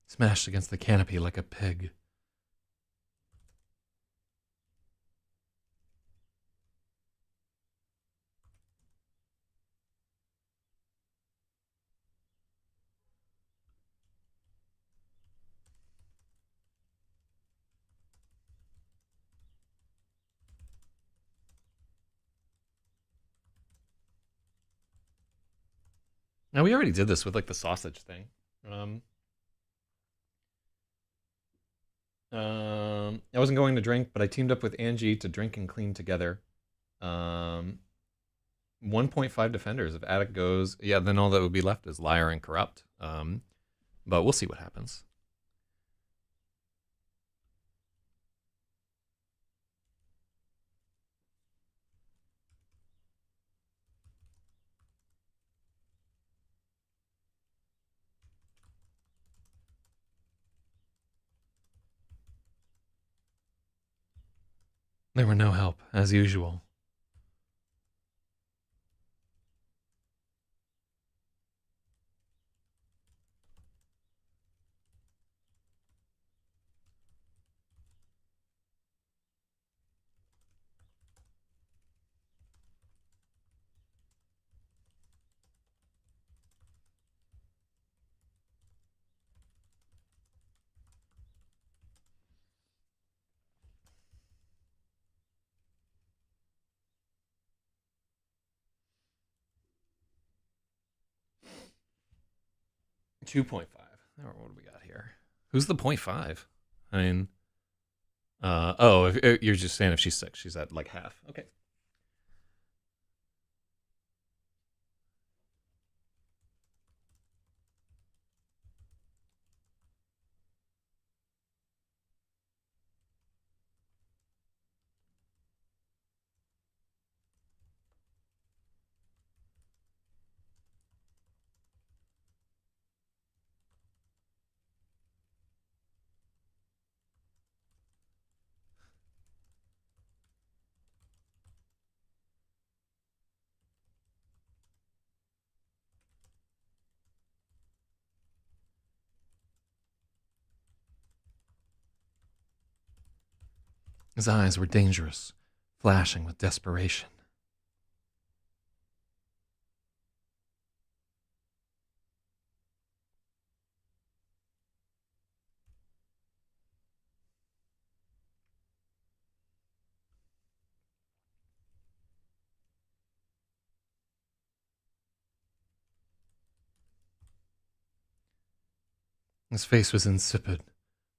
Smashed against the canopy like a pig. Now we already did this with like the sausage thing. I wasn't going to drink, but I teamed up with Angie to drink and clean together. 1.5 defenders. If Attic goes, yeah, then all that would be left is Liar and Corrupt. But we'll see what happens. There were no help, as usual. .5. What do we got here? Who's the .5? I mean, if you're just saying if she's 6, she's at like half. Okay. His eyes were dangerous, flashing with desperation. His face was insipid,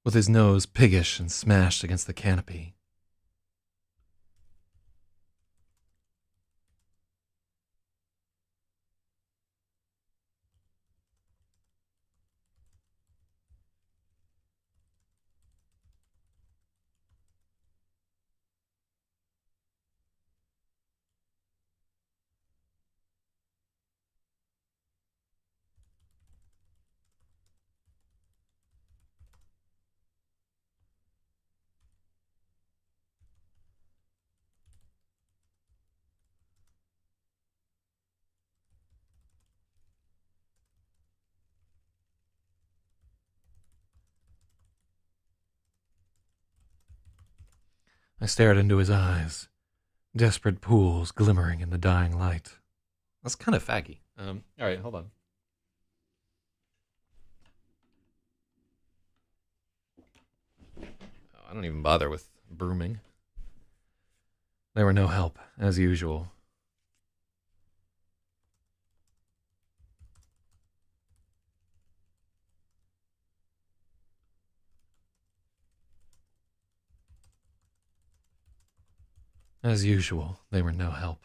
with his nose piggish and smashed against the canopy. I stared into his eyes, desperate pools glimmering in the dying light. That's kind of faggy. All right, hold on. I don't even bother with brooming. There were no help, as usual. As usual, they were no help.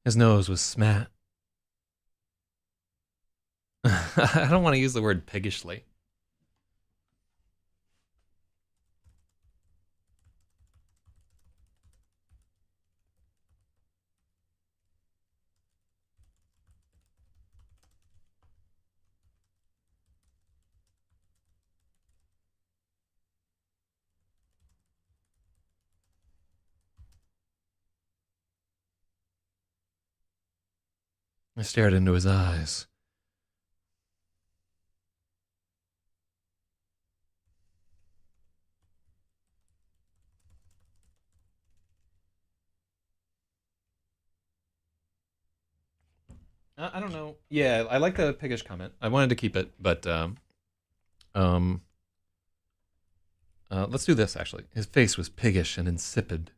His nose was smat. I don't want to use the word piggishly. I stared into his eyes. I don't know. Yeah, I like the piggish comment. I wanted to keep it, but let's do this actually. His face was piggish and insipid.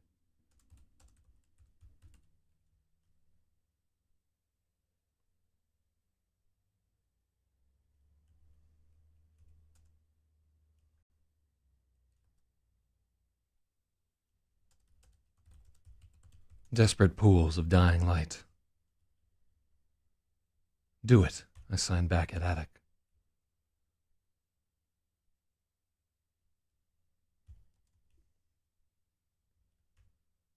Desperate pools of dying light. Do it, I signed back at attic.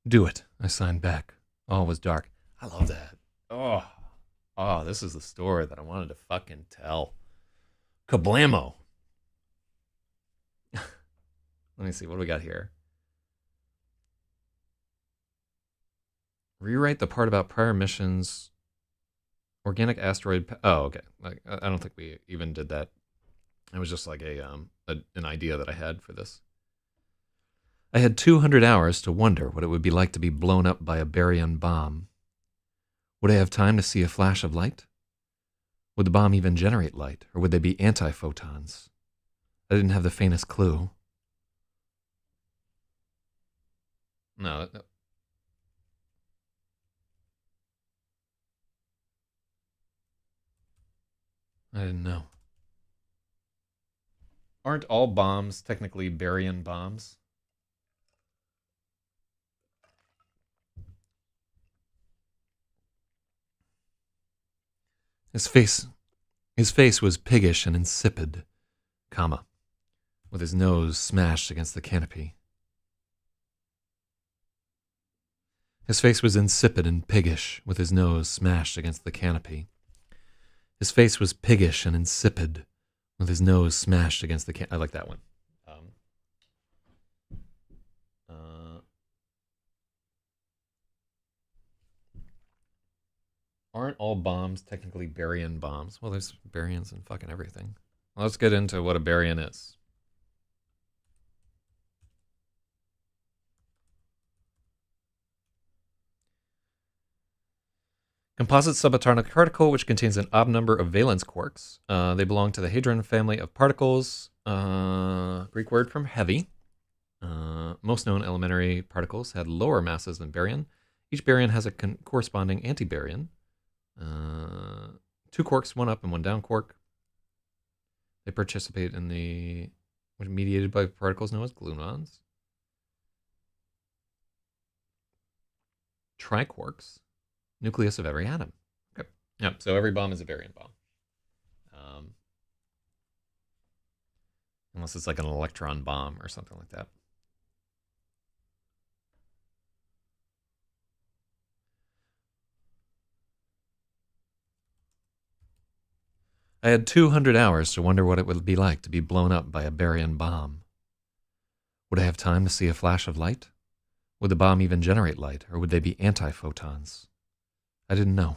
Do it, I signed back. All was dark. I love that. Oh, this is the story that I wanted to fucking tell. Kablamo. Let me see, what do we got here? Rewrite the part about prior missions. Organic asteroid. Oh, okay. Like, I don't think we even did that. It was just like an idea that I had for this. I had 200 hours to wonder what it would be like to be blown up by a baryon bomb. Would I have time to see a flash of light? Would the bomb even generate light, or would they be antiphotons? I didn't have the faintest clue. No. I didn't know. Aren't all bombs technically baryon bombs? His face was piggish and insipid, comma, with his nose smashed against the canopy. His face was insipid and piggish, with his nose smashed against the canopy. His face was piggish and insipid, with his nose smashed against the canopy. I like that one. Aren't all bombs technically baryon bombs? Well, there's baryons in fucking everything. Well, let's get into what a baryon is. Composite subatomic particle, which contains an odd number of valence quarks. They belong to the hadron family of particles. Greek word from heavy. Most known elementary particles had lower masses than baryon. Each baryon has a corresponding antibaryon. 2 quarks, 1 up and 1 down quark. They participate in the mediated by particles known as gluons. Triquarks, nucleus of every atom. Okay. Yeah, so every bomb is a baryon bomb. Unless it's like an electron bomb or something like that. I had 200 hours to wonder what it would be like to be blown up by a baryon bomb. Would I have time to see a flash of light? Would the bomb even generate light, or would they be antiphotons? I didn't know.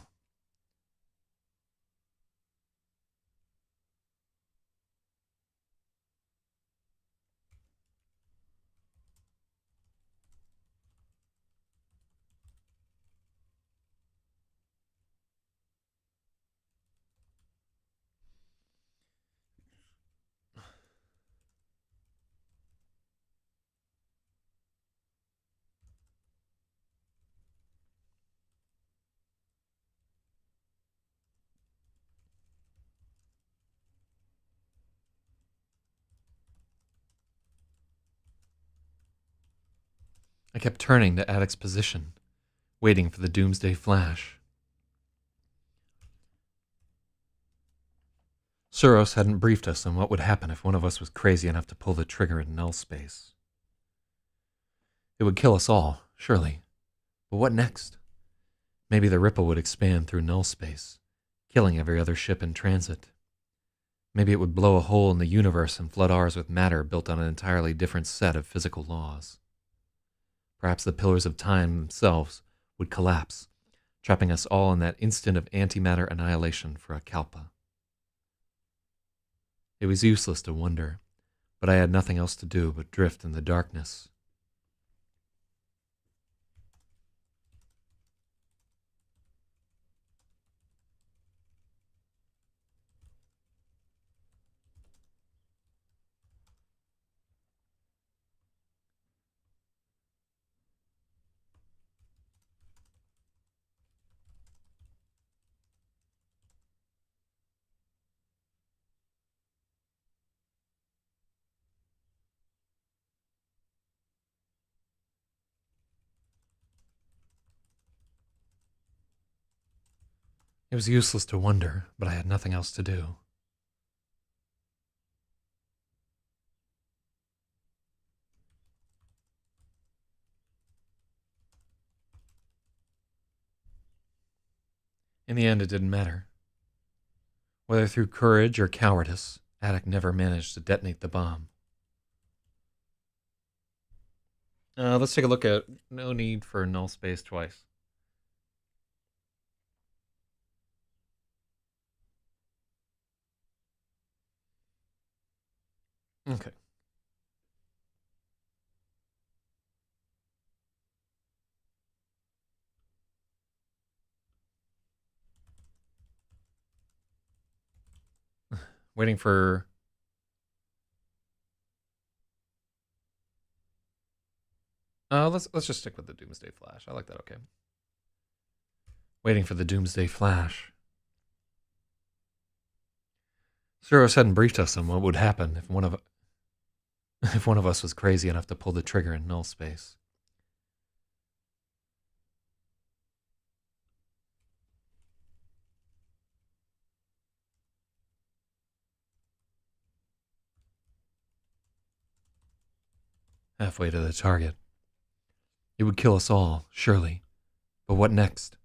I kept turning to Attic's position, waiting for the doomsday flash. XEROS hadn't briefed us on what would happen if one of us was crazy enough to pull the trigger in null space. It would kill us all, surely. But what next? Maybe the ripple would expand through null space, killing every other ship in transit. Maybe it would blow a hole in the universe and flood ours with matter built on an entirely different set of physical laws. Perhaps the pillars of time themselves would collapse, trapping us all in that instant of antimatter annihilation for a kalpa. It was useless to wonder, but I had nothing else to do but drift in the darkness. It was useless to wonder, but I had nothing else to do. In the end, it didn't matter. Whether through courage or cowardice, Attic never managed to detonate the bomb. Let's take a look at no need for null space twice. Okay. Waiting for... let's just stick with the Doomsday Flash. I like that, okay. Waiting for the Doomsday Flash. XEROS hadn't briefed us on what would happen if one of us was crazy enough to pull the trigger in null space. Halfway to the target. It would kill us all, surely. But what next?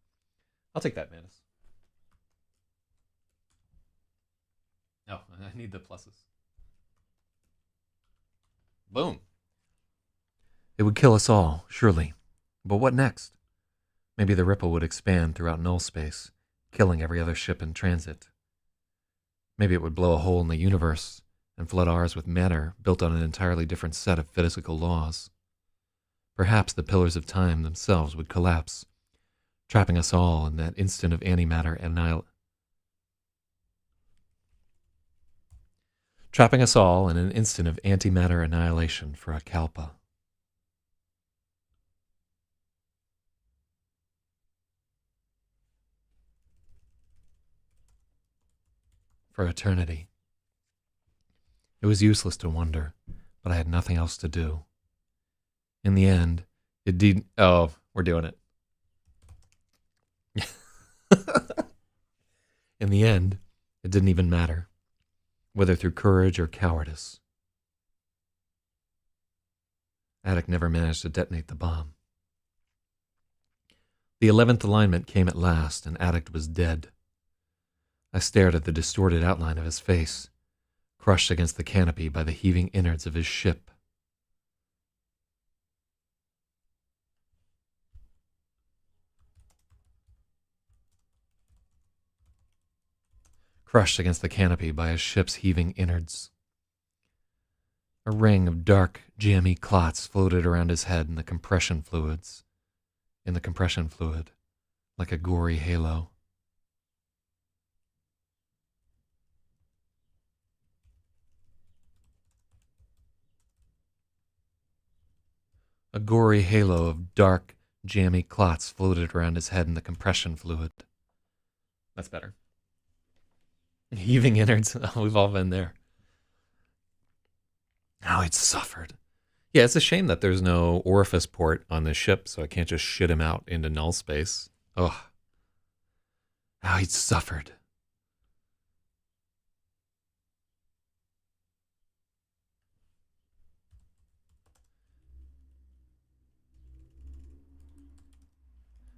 I'll take that, Manus. Oh, I need the pluses. Boom. It would kill us all, surely. But what next? Maybe the ripple would expand throughout null space, killing every other ship in transit. Maybe it would blow a hole in the universe and flood ours with matter built on an entirely different set of physical laws. Perhaps the pillars of time themselves would collapse, trapping us all in that instant of antimatter annihilation. Trapping us all in an instant of antimatter annihilation for a kalpa. For eternity. It was useless to wonder, but I had nothing else to do. In the end, it did... Oh, we're doing it. In the end, it didn't even matter, whether through courage or cowardice. Attic never managed to detonate the bomb. The 11th alignment came at last, and Attic was dead. I stared at the distorted outline of his face, crushed against the canopy by the heaving innards of his ship. Crushed against the canopy by his ship's heaving innards. A ring of dark, jammy clots floated around his head in the compression fluid, like a gory halo. A gory halo of dark, jammy clots floated around his head in the compression fluid. That's better. Heaving innards. Oh, we've all been there. How he'd suffered. Yeah, it's a shame that there's no orifice port on this ship, so I can't just shit him out into null space. Ugh. How he'd suffered.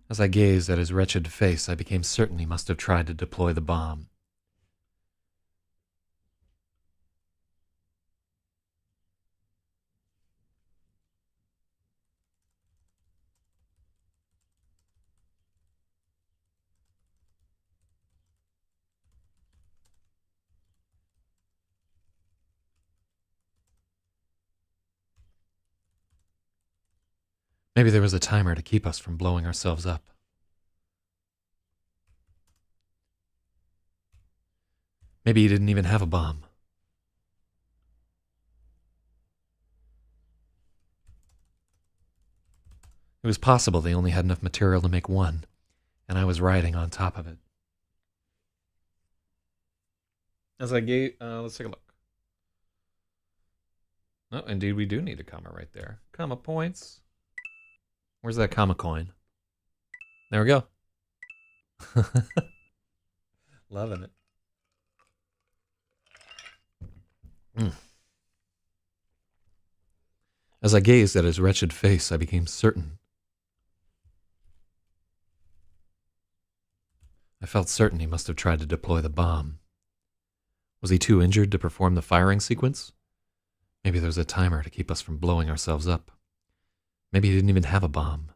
As I gazed at his wretched face, I became certain he must have tried to deploy the bomb. Maybe there was a timer to keep us from blowing ourselves up. Maybe he didn't even have a bomb. It was possible they only had enough material to make one, and I was riding on top of it. As I gave, let's take a look. Oh, indeed, we do need a comma right there. Comma points. Where's that comma coin? There we go. Loving it. Mm. As I gazed at his wretched face, I became certain. I felt certain he must have tried to deploy the bomb. Was he too injured to perform the firing sequence? Maybe there was a timer to keep us from blowing ourselves up. Maybe he didn't even have a bomb.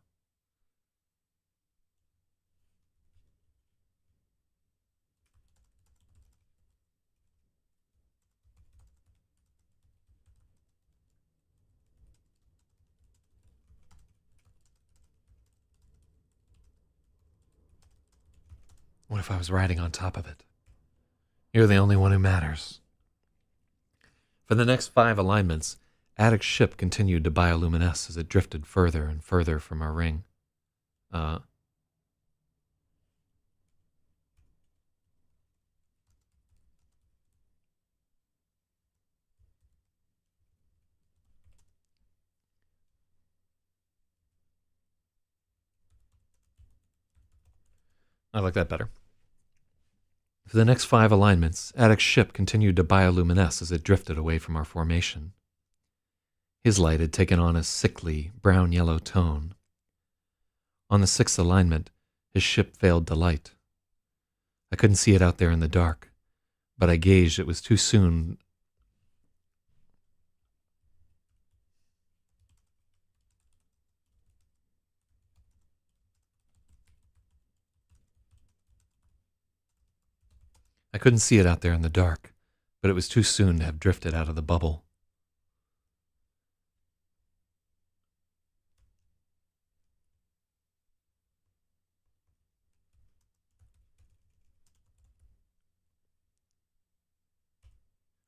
What if I was riding on top of it? You're the only one who matters. For the next 5 alignments, Attic's ship continued to bioluminesce as it drifted further and further from our ring. I like that better. For the next 5 alignments, Attic's ship continued to bioluminesce as it drifted away from our formation. His light had taken on a sickly, brown-yellow tone. On the 6th alignment, his ship failed to light. I couldn't see it out there in the dark, but I gauged it was too soon. I couldn't see it out there in the dark, but it was too soon to have drifted out of the bubble.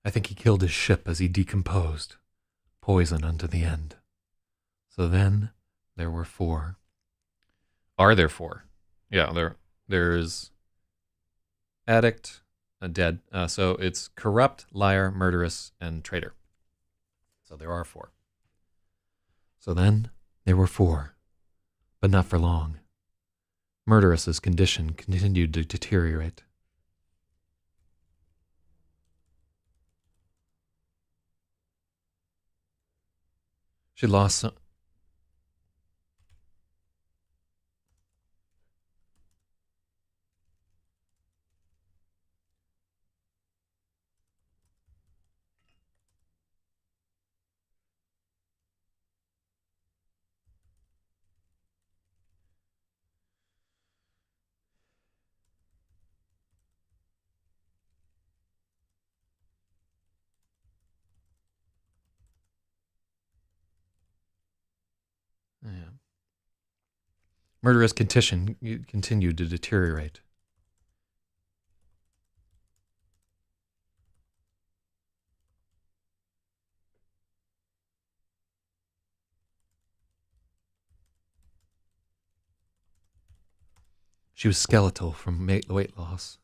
I think he killed his ship as he decomposed, poison unto the end. So then there were 4. Are there 4? Yeah, there's addict, dead. So it's corrupt, liar, murderous, and traitor. So there are 4. So then there were 4, but not for long. Murderous's condition continued to deteriorate. She lost some. Yeah. Murderous condition continued to deteriorate. She was skeletal from weight loss.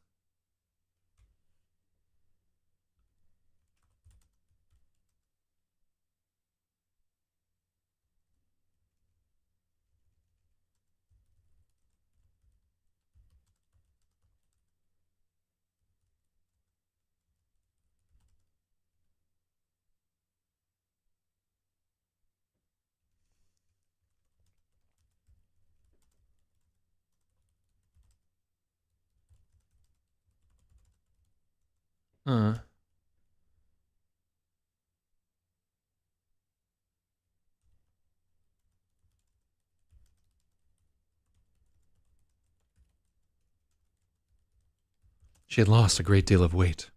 She had lost a great deal of weight.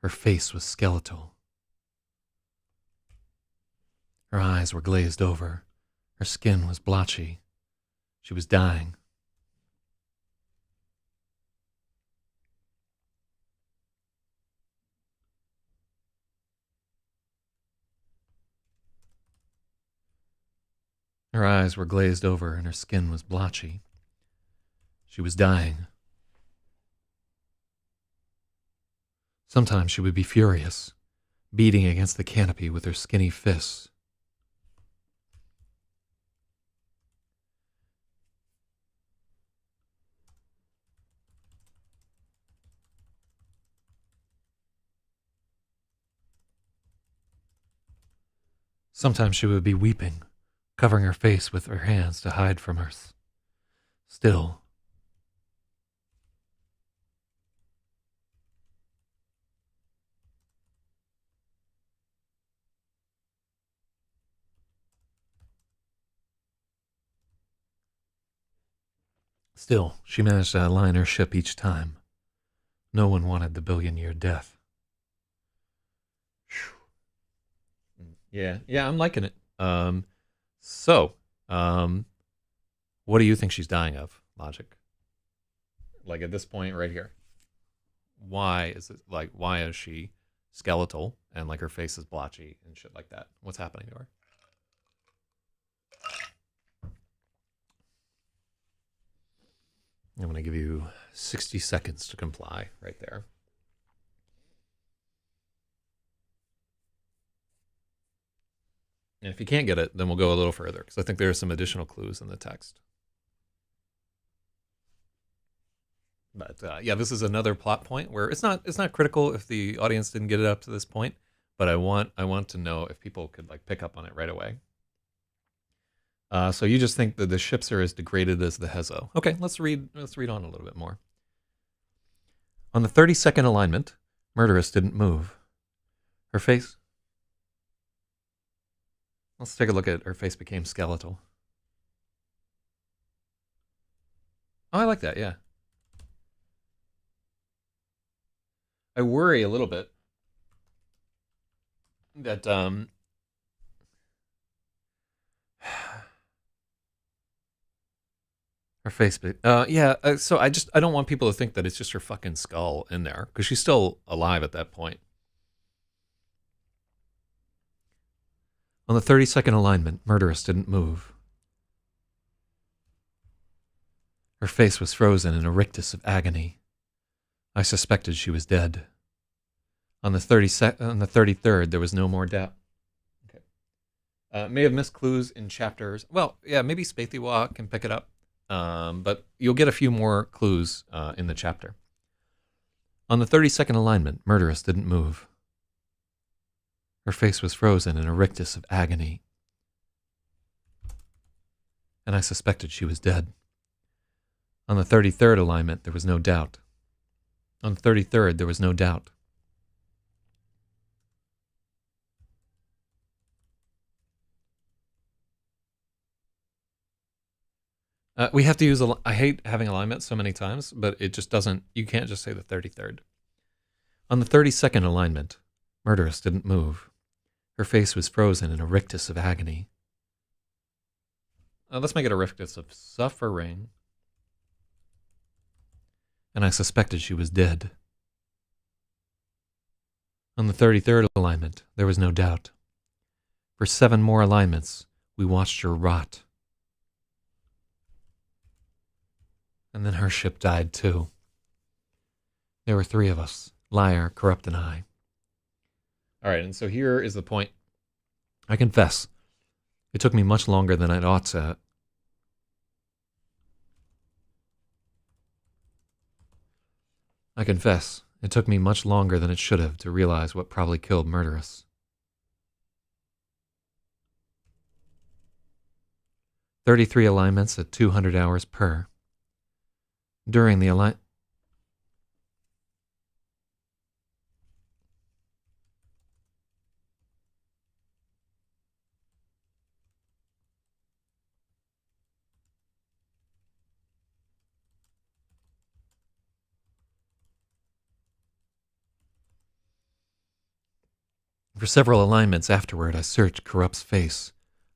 Her face was skeletal. Her eyes were glazed over. Her skin was blotchy. She was dying. Her eyes were glazed over and her skin was blotchy. She was dying. Sometimes she would be furious, beating against the canopy with her skinny fists. Sometimes she would be weeping, covering her face with her hands to hide from us. Still, she managed to align her ship each time. No one wanted the billion-year death. Yeah, I'm liking it. So, what do you think she's dying of? Logic. Like at this point right here. Why is she skeletal and like her face is blotchy and shit like that? What's happening to her? I'm going to give you 60 seconds to comply right there. And if you can't get it, then we'll go a little further because I think there are some additional clues in the text. But yeah, this is another plot point where it's not critical if the audience didn't get it up to this point, but I want to know if people could like pick up on it right away. So you just think that the ships are as degraded as the Hezo. Okay, let's read on a little bit more. On the 32nd alignment, Murderess didn't move. Her face... Let's take a look at her face became skeletal. Oh, I like that, yeah. I worry a little bit that her face, yeah. So I don't want people to think that it's just her fucking skull in there because she's still alive at that point. On the 32nd alignment, Murderess didn't move. Her face was frozen in a rictus of agony. I suspected she was dead. On the 33rd, there was no more doubt. Okay. May have missed clues in chapters. Well, yeah, maybe Spaethiwa can pick it up. But you'll get a few more clues in the chapter. On the 32nd alignment, Murderess didn't move. Her face was frozen in a rictus of agony. And I suspected she was dead. On the 33rd alignment, there was no doubt. On the 33rd, there was no doubt. We have to use, I hate having alignment so many times, but it just doesn't, you can't just say the 33rd. On the 32nd alignment, Murderess didn't move. Her face was frozen in a rictus of agony. Let's make it a rictus of suffering. And I suspected she was dead. On the 33rd alignment, there was no doubt. For 7 more alignments, we watched her rot. And then her ship died too. There were 3 of us, Liar, Corrupt, and I. All right, and so here is the point. I confess, it took me much longer than I'd ought to. I confess, it took me much longer than it should have to realize what probably killed Murderess. 33 alignments at 200 hours per. During the alignment... For several alignments afterward, I searched Corrupt's face,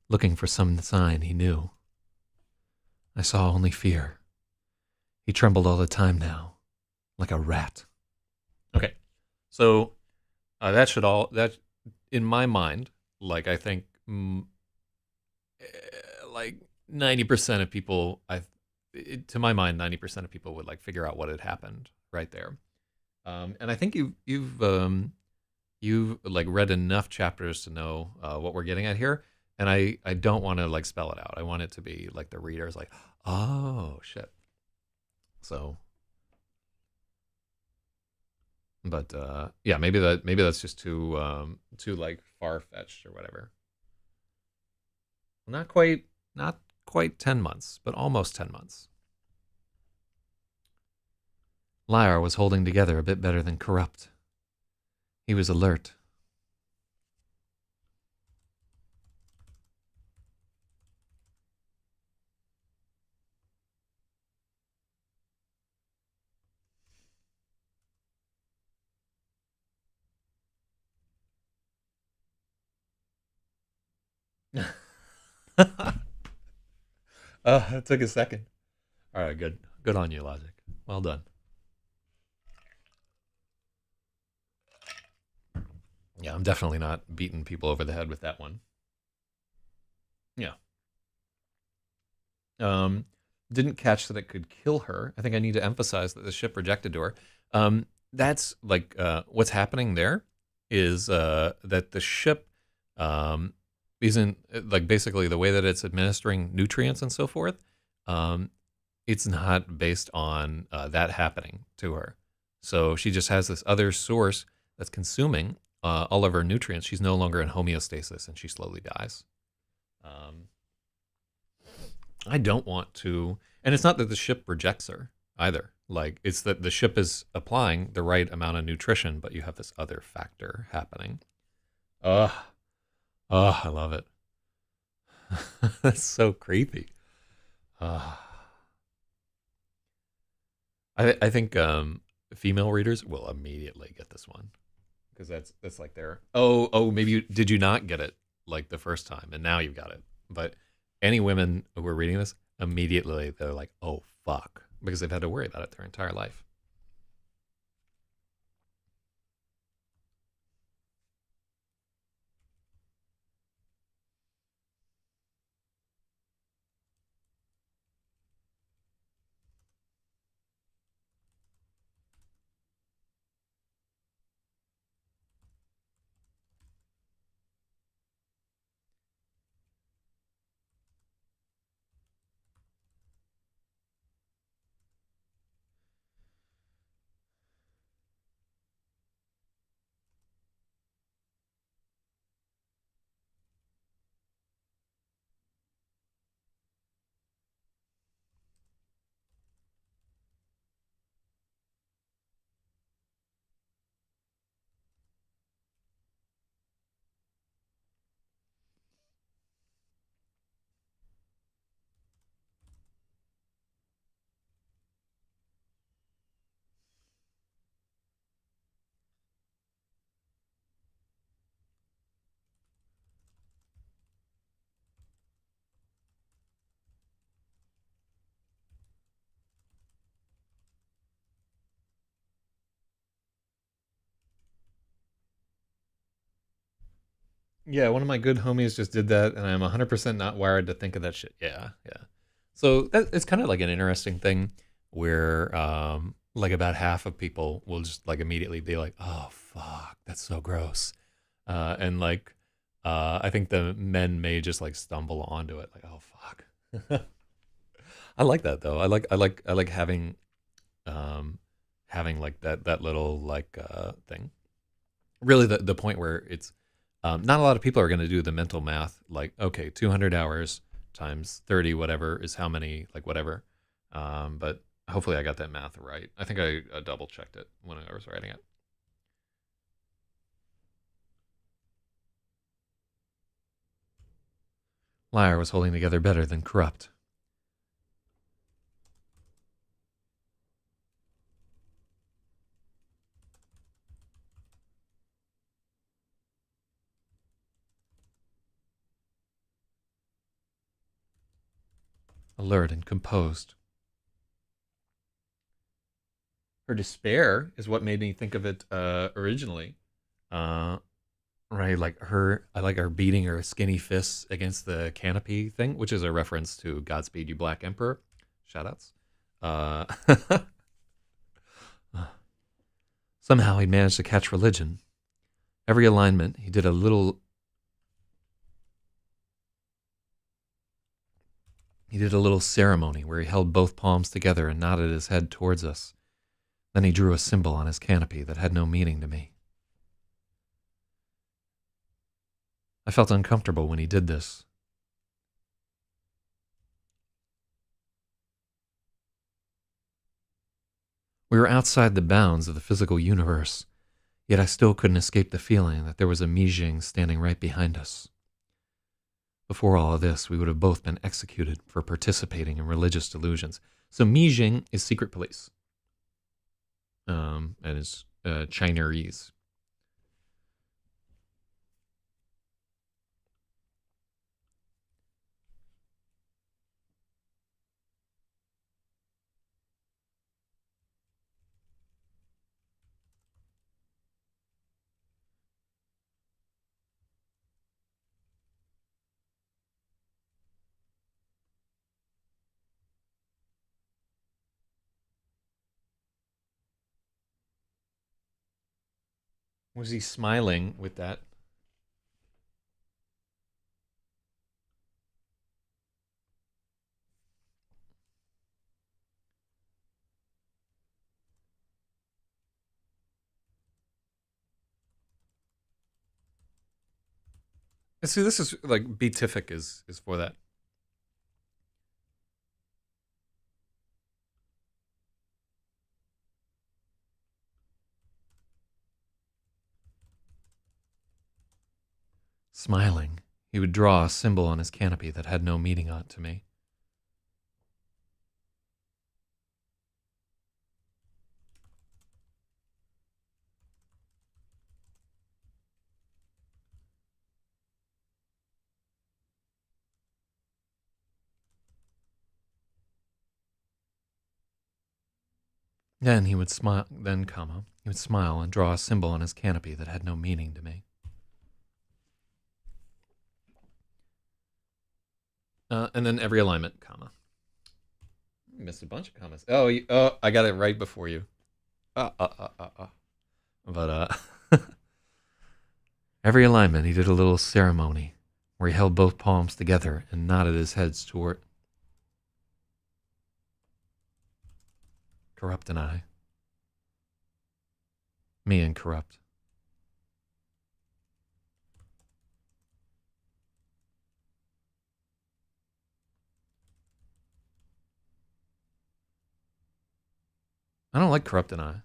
looking for some sign he knew. I saw only fear. He trembled all the time now, like a rat. Okay, so that in my mind, like I think, like 90% of people, to my mind, 90% of people would like figure out what had happened right there. And I think you've like read enough chapters to know what we're getting at here. And I don't want to like spell it out. I want it to be like the reader's like, oh shit. So, but yeah, maybe that's just too like far fetched or whatever. Not quite 10 months, but almost 10 months. Lyra was holding together a bit better than corrupt. He was alert. It took a second. All right, good. Good on you, Logic. Well done. Yeah, I'm definitely not beating people over the head with that one. Yeah. Um, didn't catch that it could kill her. I think I need to emphasize that the ship rejected to her. That's like what's happening there is that the ship um, isn't like basically the way that it's administering nutrients and so forth. Um, it's not based on that happening to her. So she just has this other source that's consuming all of her nutrients. She's no longer in homeostasis and she slowly dies. Um, I don't want to, and it's not that the ship rejects her either. Like it's that the ship is applying the right amount of nutrition, but you have this other factor happening. Ugh, I love it. That's so creepy. Uh, I think female readers will immediately get this one because that's like their maybe did you not get it like the first time and now you got it, but any women who are reading this immediately they're like, oh fuck, because they've had to worry about it their entire life. Yeah, one of my good homies just did that, and I'm 100% not wired to think of that shit. Yeah, yeah. So that it's kind of like an interesting thing where, like about half of people will just like immediately be like, "Oh fuck, that's so gross," and like, I think the men may just like stumble onto it, like, "Oh fuck." I like that though. I like um, having like that little like thing. Really, the point where it's not a lot of people are going to do the mental math like, okay, 200 hours times 30 whatever is how many, like whatever. But hopefully I got that math right. I think I double checked it when I was writing it. Liar was holding together better than corrupt. Alert and composed. Her despair is what made me think of it originally. Uh, right, like her, I like her beating her skinny fists against the canopy thing, which is a reference to Godspeed You Black Emperor. Shoutouts. Uh, somehow he managed to catch religion. Every alignment, he did a little ceremony where he held both palms together and nodded his head towards us. Then he drew a symbol on his canopy that had no meaning to me. I felt uncomfortable when he did this. We were outside the bounds of the physical universe, yet I still couldn't escape the feeling that there was a Mijing standing right behind us. Before all of this, we would have both been executed for participating in religious delusions. So Mijing is secret police. And is Chinese. Was he smiling with that? See, this is like beatific is for that. Smiling, he would draw a symbol on his canopy that had no meaning on to me. Then he would smile. Then, he would smile and draw a symbol on his canopy that had no meaning to me. And then every alignment, comma. You missed a bunch of commas. Oh, I got it right before you. But every alignment, he did a little ceremony where he held both palms together and nodded his heads toward Corrupt and I. Me and Corrupt. I don't like Corrupt and I.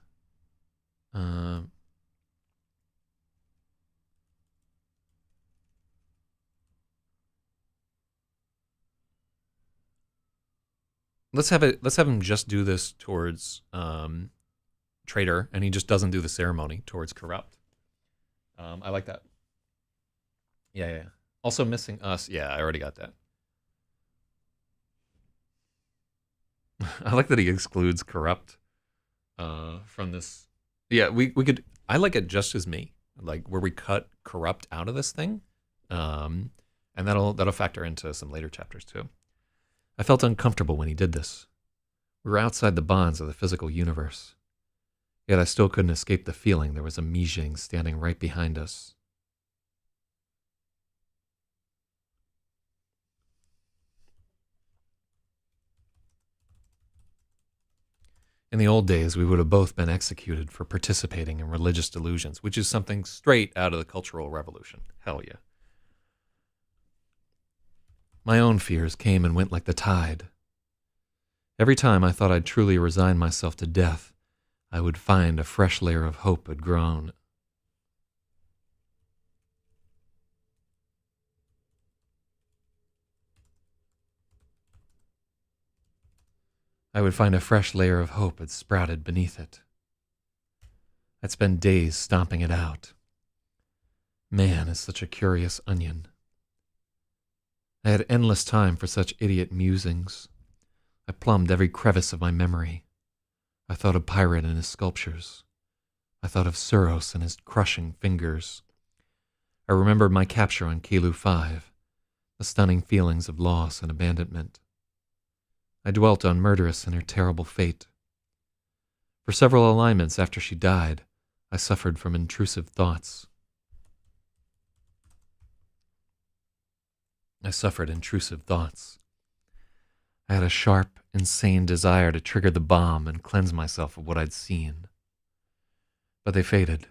Let's have him just do this towards Traitor, and he just doesn't do the ceremony towards Corrupt. I like that. Yeah. Also missing us. Yeah, I already got that. I like that he excludes Corrupt from this. Yeah, we could. I like it just as me, like where we cut Corrupt out of this thing, and that'll factor into some later chapters too. I felt uncomfortable when he did this. We were outside the bonds of the physical universe, yet I still couldn't escape the feeling there was a Mijing standing right behind us. In the old days, we would have both been executed for participating in religious delusions, which is something straight out of the Cultural Revolution. Hell yeah. My own fears came and went like the tide. Every time I thought I'd truly resign myself to death, I would find a fresh layer of hope had grown. I would find a fresh layer of hope had sprouted beneath it. I'd spend days stomping it out. Man is such a curious onion. I had endless time for such idiot musings. I plumbed every crevice of my memory. I thought of Pirate and his sculptures. I thought of XEROS and his crushing fingers. I remembered my capture on Kelu 5, the stunning feelings of loss and abandonment. I dwelt on Murderess and her terrible fate. For several alignments after she died, I suffered from intrusive thoughts. I had a sharp, insane desire to trigger the bomb and cleanse myself of what I'd seen. But they faded,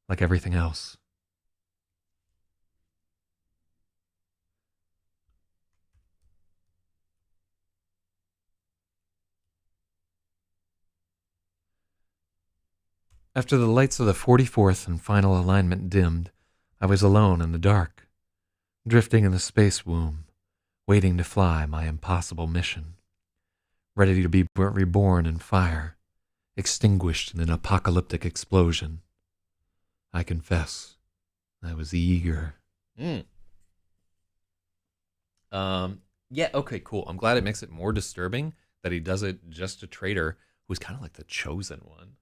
like everything else. After the lights of the 44th and final alignment dimmed, I was alone in the dark, drifting in the space womb, waiting to fly my impossible mission, ready to be reborn in fire, extinguished in an apocalyptic explosion. I confess, I was eager. Yeah, okay, cool. I'm glad it makes it more disturbing that he does it just to Trader, who's kind of like the chosen one.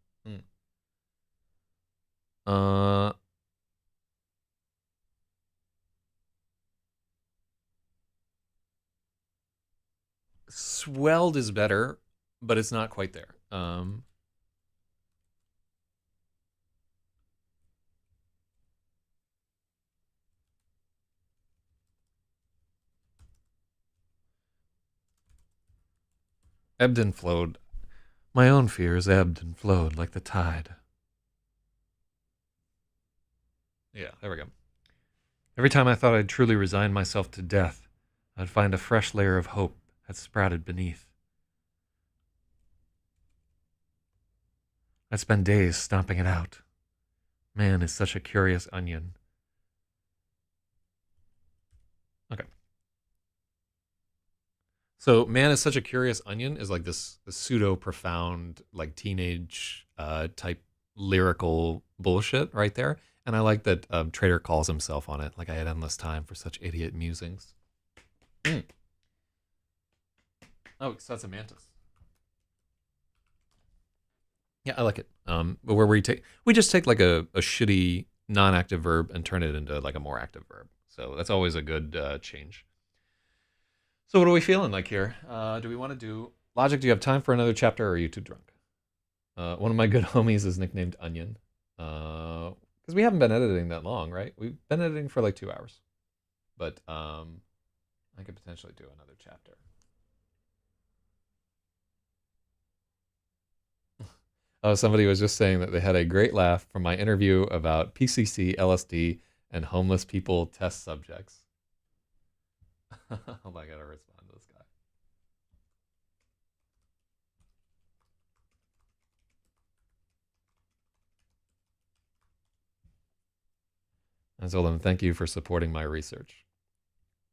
Swelled is better, but it's not quite there. Ebbed and flowed. My own fears ebbed and flowed like the tide. Yeah, there we go. Every time I thought I'd truly resigned myself to death, I'd find a fresh layer of hope had sprouted beneath. I'd spend days stomping it out. Man is such a curious onion. Okay. So, man is such a curious onion is like this pseudo profound, like teenage type lyrical bullshit right there. And I like that Trader calls himself on it. Like, I had endless time for such idiot musings. Oh, so that's a mantis. Yeah, I like it. But where we just take like a shitty non-active verb and turn it into like a more active verb. So that's always a good change. So what are we feeling like here? Do we want to do Logic? Do you have time for another chapter, or are you too drunk? One of my good homies is nicknamed Onion, because we haven't been editing that long, right? We've been editing for like 2 hours, but I could potentially do another chapter. Oh, somebody was just saying that they had a great laugh from my interview about PCC, LSD, and homeless people test subjects. Oh, I gotta respond to this guy. I told him, thank you for supporting my research.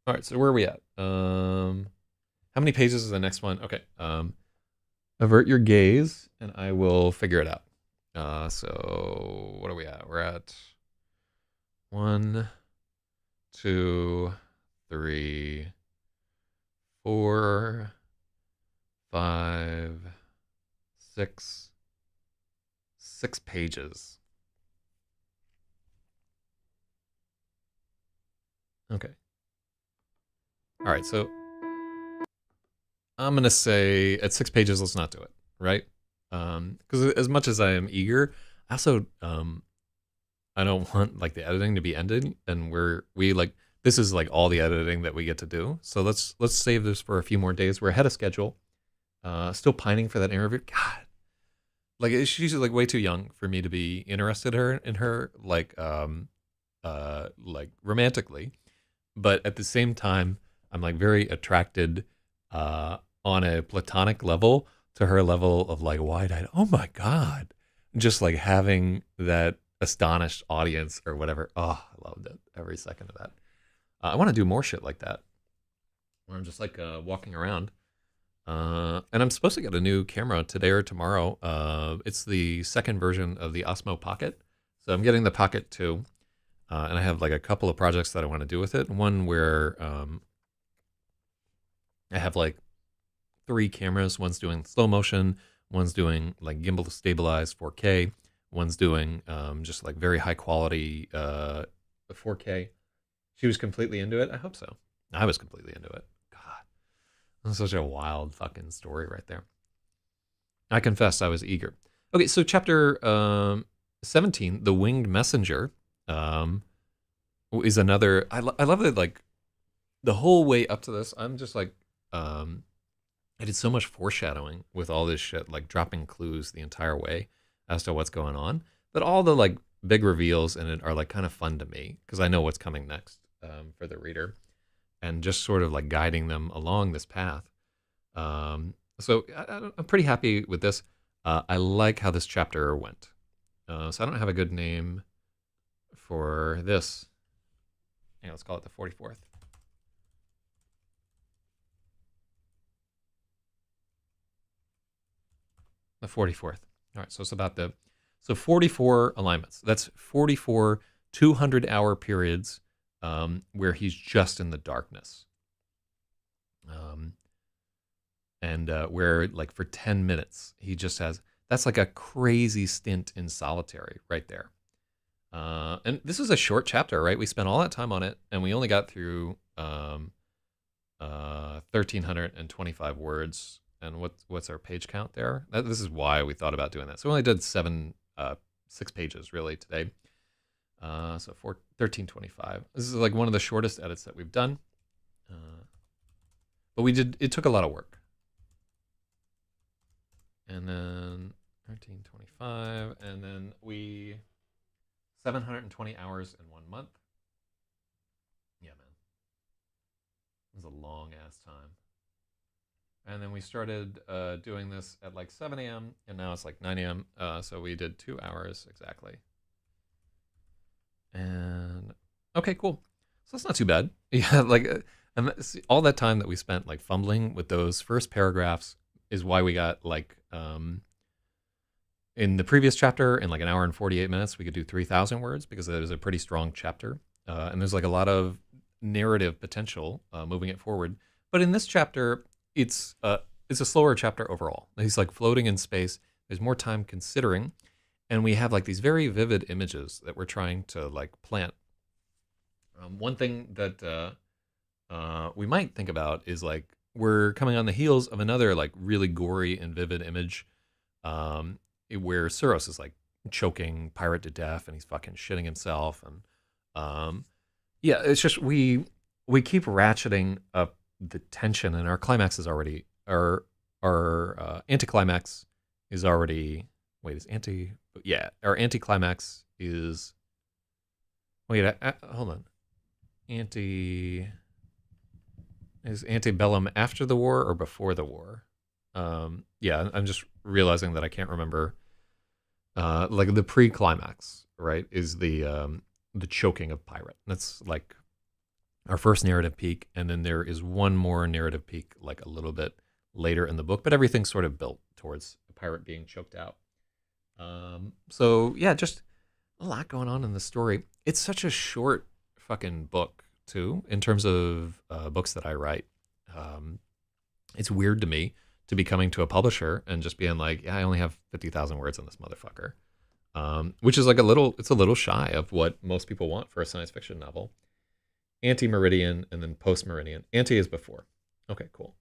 All right, so where are we at? How many pages is the next one? Okay. Avert your gaze, and I will figure it out. So what are we at? We're at 1, 2, 3, 4, 5, 6. 6 pages. Okay. All right, so I'm going to say at 6 pages, let's not do it, right? Because as much as I am eager, I also I don't want like the editing to be ended, and we like this is like all the editing that we get to do. So let's save this for a few more days. We're ahead of schedule. Still pining for that interview. God, like she's like way too young for me to be interested in her like romantically, but at the same time, I'm like very attracted on a platonic level to her level of like wide-eyed. Oh my God, just like having that astonished audience or whatever. Oh, I loved it every second of that. I want to do more shit like that where I'm just like walking around. And I'm supposed to get a new camera today or tomorrow. It's the second version of the Osmo Pocket. So I'm getting the Pocket 2. And I have like a couple of projects that I want to do with it. One where I have like 3 cameras. One's doing slow motion. One's doing like gimbal stabilized 4K. One's doing just like very high quality 4K. She was completely into it. I hope so. I was completely into it. God, that's such a wild fucking story right there. I confess I was eager. Okay, so chapter 17, The Winged Messenger, is another. I love that, like, the whole way up to this, I'm just like, I did so much foreshadowing with all this shit, like dropping clues the entire way as to what's going on, that all the like big reveals in it are like kind of fun to me because I know what's coming next for the reader, and just sort of like guiding them along this path. So I'm pretty happy with this. I like how this chapter went. So I don't have a good name for this. Yeah, let's call it the 44th. The 44th. All right, so it's about the 44 alignments. That's 44 200-hour periods where he's just in the darkness. And where like for 10 minutes he just has, that's like a crazy stint in solitary right there. And this is a short chapter, right? We spent all that time on it and we only got through 1,325 words. And what's our page count there? This is why we thought about doing that. So we only did 6 pages really today. So 1325. This is like one of the shortest edits that we've done. But it took a lot of work. And then 1325, and then 720 hours in 1 month. Yeah, man. It was a long ass time. And then we started doing this at like 7 a.m. and now it's like 9 a.m. So we did 2 hours exactly. And okay, cool. So that's not too bad. Yeah, like and all that time that we spent like fumbling with those first paragraphs is why we got like in the previous chapter in like an hour and 48 minutes we could do 3,000 words because it was a pretty strong chapter, and there's like a lot of narrative potential moving it forward. But in this chapter, it's a slower chapter overall. He's like floating in space. There's more time considering, and we have like these very vivid images that we're trying to like plant. One thing that we might think about is like we're coming on the heels of another like really gory and vivid image where XEROS is like choking Pirate to death and he's fucking shitting himself. And yeah, it's just we keep ratcheting up the tension, and our climax is already our anticlimax is already our anticlimax is hold on. Is antebellum after the war or before the war? Yeah, I'm just realizing that I can't remember. Like the pre-climax, right, is the choking of Pirate. That's like our first narrative peak, and then there is one more narrative peak like a little bit later in the book, but everything's sort of built towards the Pirate being choked out. So yeah, just a lot going on in the story. It's such a short fucking book too, in terms of books that I write. It's weird to me to be coming to a publisher and just being like, yeah, I only have 50,000 words on this motherfucker. Which is like it's a little shy of what most people want for a science fiction novel. Ante-meridian and then post-meridian. Ante is before. Okay, cool.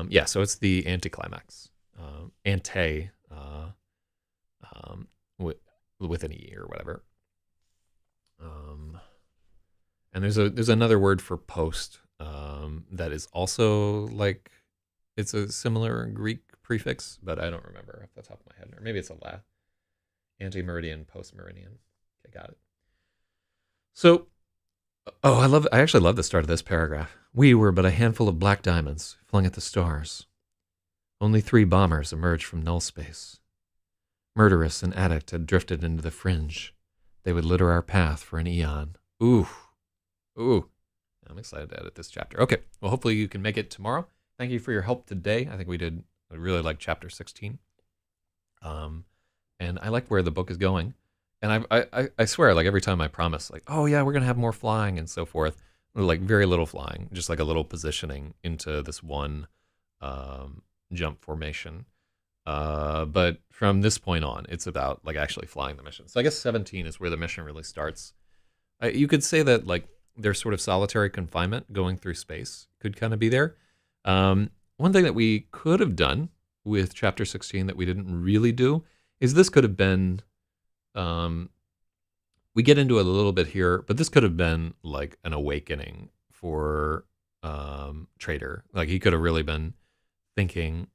Yeah, so it's the anticlimax. Ante, with an E or whatever. And there's another word for post that is also like, it's a similar Greek prefix, but I don't remember off the top of my head. Or maybe it's a Latin. Ante-meridian, post-meridian. Okay, got it. So, I actually love the start of this paragraph. We were but a handful of black diamonds flung at the stars. Only 3 bombers emerged from null space. Murderous and addict had drifted into the fringe. They would litter our path for an eon. Ooh. I'm excited to edit this chapter. Okay, well, hopefully you can make it tomorrow. Thank you for your help today. I think I really like chapter 16. And I like where the book is going. And I swear, like every time I promise, like, oh yeah, we're going to have more flying and so forth, like very little flying, just like a little positioning into this one jump formation. But from this point on, it's about like actually flying the mission. So I guess 17 is where the mission really starts. You could say that like there's sort of solitary confinement going through space could kind of be there. One thing that we could have done with chapter 16 that we didn't really do is this could have been, we get into it a little bit here, but this could have been like an awakening for Trader. Like he could have really been thinking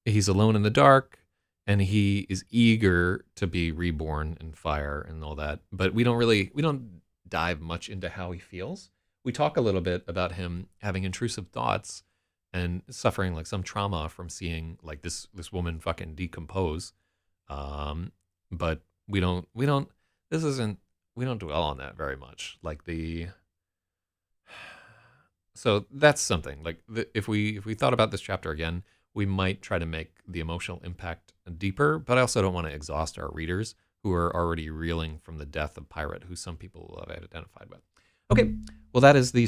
he's alone in the dark and he is eager to be reborn in fire and all that. But we don't dive much into how he feels. We talk a little bit about him having intrusive thoughts and suffering like some trauma from seeing like this woman fucking decompose. But we don't dwell on that very much. Like so that's something like if we thought about this chapter again, we might try to make the emotional impact deeper, but I also don't want to exhaust our readers who are already reeling from the death of Pirate, who some people will have identified with. Okay, well, that is the